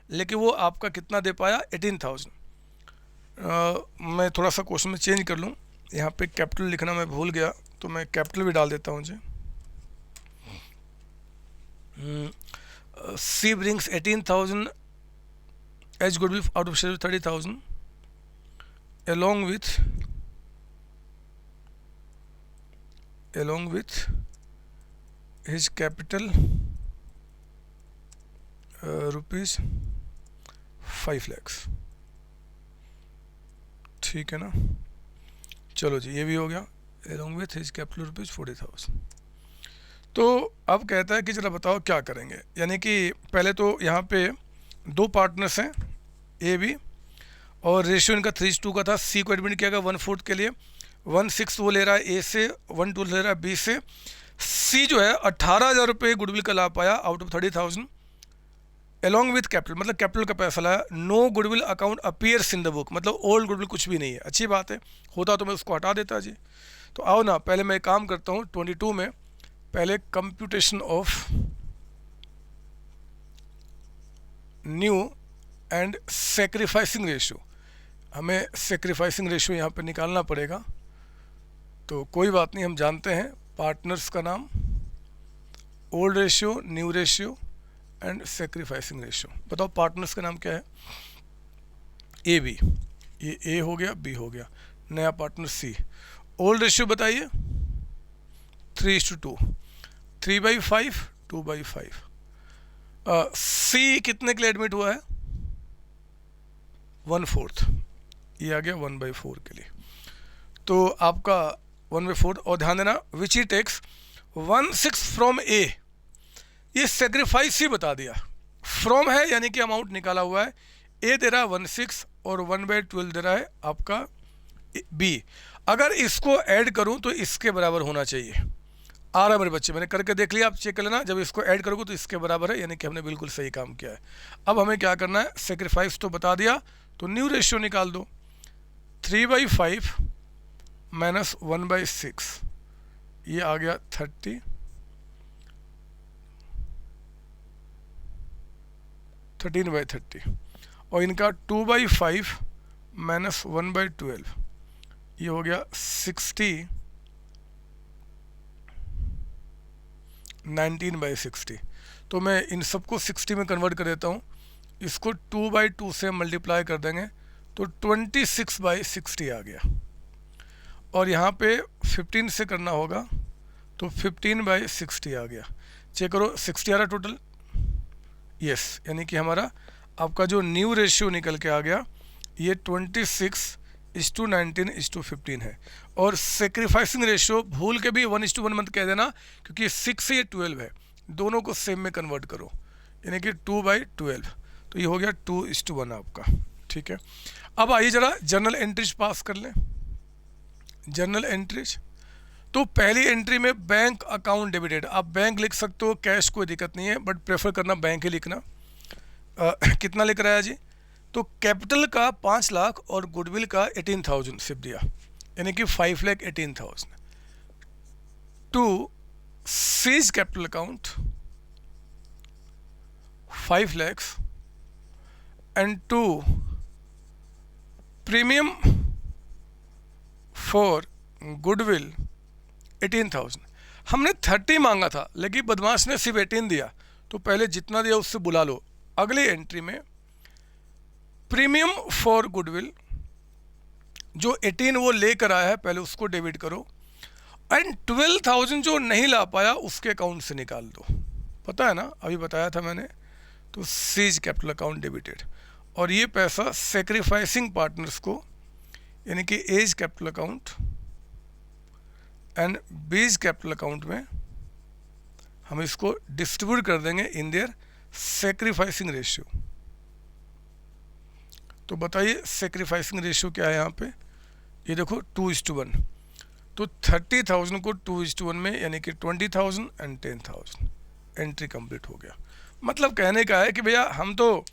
लेकिन वो आपका कितना दे पाया, 18,000। मैं थोड़ा सा क्वेश्चन में चेंज कर लूँ, यहाँ पे कैपिटल लिखना मैं भूल गया, तो मैं कैपिटल भी डाल देता हूँ जी। C brings 18,000 as goodwill out of share of 30,000 along with his capital rupees 5 lakhs। ठीक है ना, चलो जी, ये भी हो गया, along with his capital rupees 40,000। तो अब कहता है कि चलो बताओ क्या करेंगे, यानी कि पहले तो यहाँ पे दो पार्टनर्स हैं ए बी, और रेशियो इनका 3:2 का था। सी को एडमिट किया गया 1/4 के लिए, 1/6 वो ले रहा है ए से, 1/2 ले रहा है बी से। सी जो है 18,000 रुपये गुडविल का ला पाया out of 30,000 along with capital, मतलब कैपिटल का पैसा लाया। No goodwill account appears in the book, मतलब ओल्ड गुडविल कुछ भी नहीं है, अच्छी बात है, होता तो मैं उसको हटा देता जी। तो आओ ना, पहले मैं काम करता हूँ 22 में, पहले computation of new and sacrificing ratio, हमें सेक्रीफाइसिंग रेशियो यहाँ पे निकालना पड़ेगा। तो कोई बात नहीं, हम जानते हैं पार्टनर्स का नाम, old ratio, new ratio and sacrificing ratio. बताओ पार्टनर्स का नाम क्या है, ए बी, ये ए हो गया, बी हो गया, नया पार्टनर सी। ओल्ड रेशियो बताइए 3:2, 3/5, 2/5। सी कितने के लिए एडमिट हुआ है, 1/4, ये आ गया 1/4 के लिए। तो आपका 1/4, और ध्यान देना विच ही टेक्स 1/6 फ्रॉम ए, ये सेक्रीफाइस ही बता दिया, फ्रॉम है यानी कि अमाउंट निकाला हुआ है। ए दे रहा है 1/6 और 1/12 दे रहा है आपका बी। अगर इसको ऐड करूं तो इसके बराबर होना चाहिए। आ रहा है मेरे बच्चे, मैंने करके देख लिया, आप चेक कर लेना, जब इसको ऐड करोगे तो इसके बराबर है, यानी कि हमने बिल्कुल सही काम किया है। अब हमें क्या करना है, सेक्रीफाइस तो बता दिया, तो न्यू रेशियो निकाल दो, 3/5 माइनस 1/6, ये आ गया 30, 13/30, और इनका 2/5 माइनस 1/12, ये हो गया 60, 19/60। तो मैं इन सबको 60 में कन्वर्ट कर देता हूँ, इसको 2/2 से मल्टीप्लाई कर देंगे तो 26/60 आ गया, और यहाँ पे 15 से करना होगा तो 15/60 आ गया। चेक करो 60 आ रहा टोटल, यस, यानी कि हमारा आपका जो न्यू रेशियो निकल के आ गया ये 26:19:15 है। और सेक्रीफाइसिंग रेशियो भूल के भी 1:1 मत कह देना, क्योंकि 6 से ये 12 है, दोनों को सेम में कन्वर्ट करो, यानी कि 2/12, तो ये हो गया 2:1 आपका। ठीक है, अब आइए जरा जर्नल एंट्रीज पास कर लें। जर्नल एंट्रीज, तो पहली एंट्री में बैंक अकाउंट डेबिटेड, आप बैंक लिख सकते हो, कैश कोई दिक्कत नहीं है, बट प्रेफर करना बैंक ही लिखना। कितना लिख रहा है जी, तो कैपिटल का 5 लाख और गुडविल का 18,000 सिर्फ दिया, यानी कि 5,18,000 to C's capital account 5 lakhs and to premium for goodwill 18,000। हमने 30 मांगा था, लेकिन बदमाश ने सिर्फ 18 दिया, तो पहले जितना दिया उससे बुला लो। अगली एंट्री में प्रीमियम फॉर गुडविल जो 18 वो लेकर आया है, पहले उसको डेबिट करो, एंड 12,000 जो नहीं ला पाया उसके अकाउंट से निकाल दो। पता है ना, अभी बताया था मैंने, तो सीज कैपिटल अकाउंट डेबिटेड। और ये पैसा सेक्रीफाइसिंग पार्टनर्स को, यानी कि A's capital account and B's capital account में हम इसको डिस्ट्रीब्यूट कर देंगे इन देयर सेक्रीफाइसिंग रेशियो। तो बताइए सेक्रीफाइसिंग रेशियो क्या है यहाँ पे, ये देखो 2:1। तो 30,000 को 2:1 में, यानी कि 20,000 एंड 10,000, एंट्री कंप्लीट हो गया। मतलब कहने का है कि भैया हम तो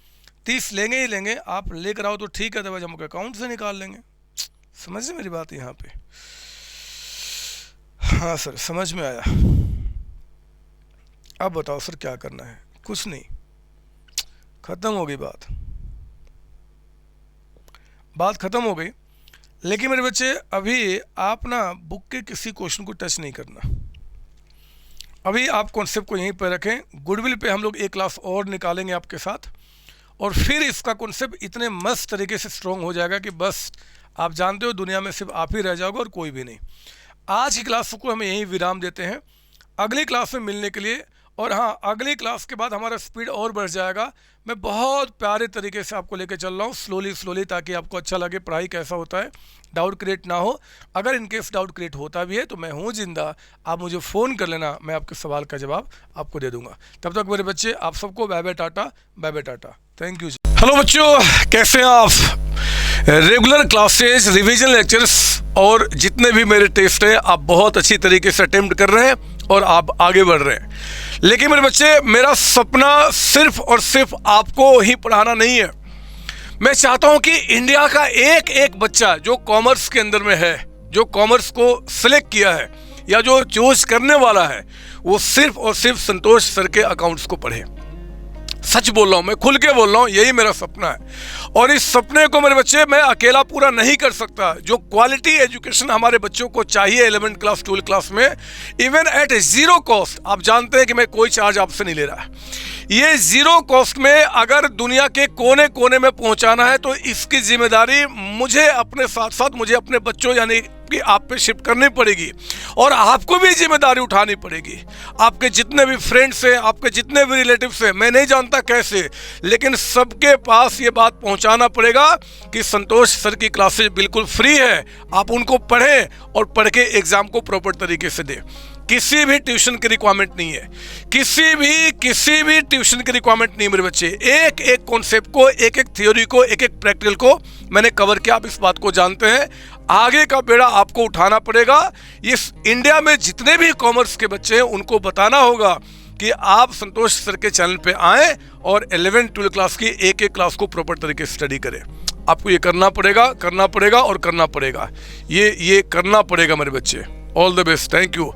30 लेंगे ही लेंगे, आप लेकर आओ तो ठीक है, अदरवाइज हम अकाउंट से निकाल लेंगे। समझ मेरी बात यहाँ पे? हाँ सर समझ में आया। अब बताओ सर क्या करना है? कुछ नहीं, खत्म हो गई बात खत्म हो गई। लेकिन मेरे बच्चे अभी आप ना बुक के किसी क्वेश्चन को टच नहीं करना, अभी आप कॉन्सेप्ट को यहीं पर रखें। गुडविल पे हम लोग एक क्लास और निकालेंगे आपके साथ, और फिर इसका कॉन्सेप्ट इतने मस्त तरीके से स्ट्रॉन्ग हो जाएगा कि बस आप जानते हो दुनिया में सिर्फ आप ही रह जाओगे और कोई भी नहीं। आज की क्लास को हम यहीं विराम देते हैं, अगली क्लास में मिलने के लिए। और हाँ, अगली क्लास के बाद हमारा स्पीड और बढ़ जाएगा। मैं बहुत प्यारे तरीके से आपको लेकर चल रहा हूँ, स्लोली, ताकि आपको अच्छा लगे पढ़ाई कैसा होता है, डाउट क्रिएट ना हो। अगर इनकेस डाउट क्रिएट होता भी है तो मैं हूँ जिंदा, आप मुझे फ़ोन कर लेना, मैं आपके सवाल का जवाब आपको दे दूंगा। तब तक मेरे बच्चे आप सबको बाय बाय टाटा, थैंक यू। हेलो बच्चों, कैसे हैं आप? रेगुलर क्लासेज, रिवीजन लेक्चर्स और जितने भी मेरे टेस्ट हैं आप बहुत अच्छी तरीके से अटेम्प्ट कर रहे हैं और आप आगे बढ़ रहे हैं। लेकिन मेरे बच्चे, मेरा सपना सिर्फ और सिर्फ आपको ही पढ़ाना नहीं है। मैं चाहता हूं कि इंडिया का एक एक बच्चा जो कॉमर्स के अंदर में है, जो कॉमर्स को सिलेक्ट किया है या जो चूज करने वाला है, वो सिर्फ और सिर्फ संतोष सर के अकाउंट्स को पढ़े। सच बोल रहा हूं, मैं खुल के बोल रहा हूं, यही मेरा सपना है। और इस सपने को मेरे बच्चे मैं अकेला पूरा नहीं कर सकता। जो क्वालिटी एजुकेशन हमारे बच्चों को चाहिए 11th क्लास 12th क्लास में, इवन एट जीरो कॉस्ट, आप जानते हैं कि मैं कोई चार्ज आपसे नहीं ले रहा, ये जीरो कॉस्ट में अगर दुनिया के कोने कोने में पहुंचाना है तो इसकी जिम्मेदारी मुझे अपने साथ साथ मुझे अपने बच्चों यानी कि आप पे शिफ्ट करनी पड़ेगी, और आपको भी जिम्मेदारी उठानी पड़ेगी। आपके जितने भी फ्रेंड्स हैं, आपके जितने भी रिलेटिव्स हैं, मैं नहीं जानता कैसे, लेकिन सबके पास ये बात पहुंचाना पड़ेगा कि संतोष सर की क्लासेस बिल्कुल फ्री है, आप उनको पढ़ें और पढ़ के एग्जाम को प्रॉपर तरीके से दें। किसी भी ट्यूशन की रिक्वायरमेंट नहीं है, किसी भी ट्यूशन की रिक्वायरमेंट नहीं मेरे बच्चे। एक एक कॉन्सेप्ट को, एक एक थ्योरी को, एक एक प्रैक्टिकल को मैंने कवर किया, आप इस बात को जानते हैं। आगे का बेड़ा आपको उठाना पड़ेगा। इस इंडिया में जितने भी कॉमर्स के बच्चे हैं उनको बताना होगा कि आप संतोष सर के चैनल पे आएं और 11th 12th क्लास की एक एक क्लास को प्रॉपर तरीके से स्टडी करें। आपको ये करना पड़ेगा और करना पड़ेगा, ये करना पड़ेगा मेरे बच्चे। All the best, thank you.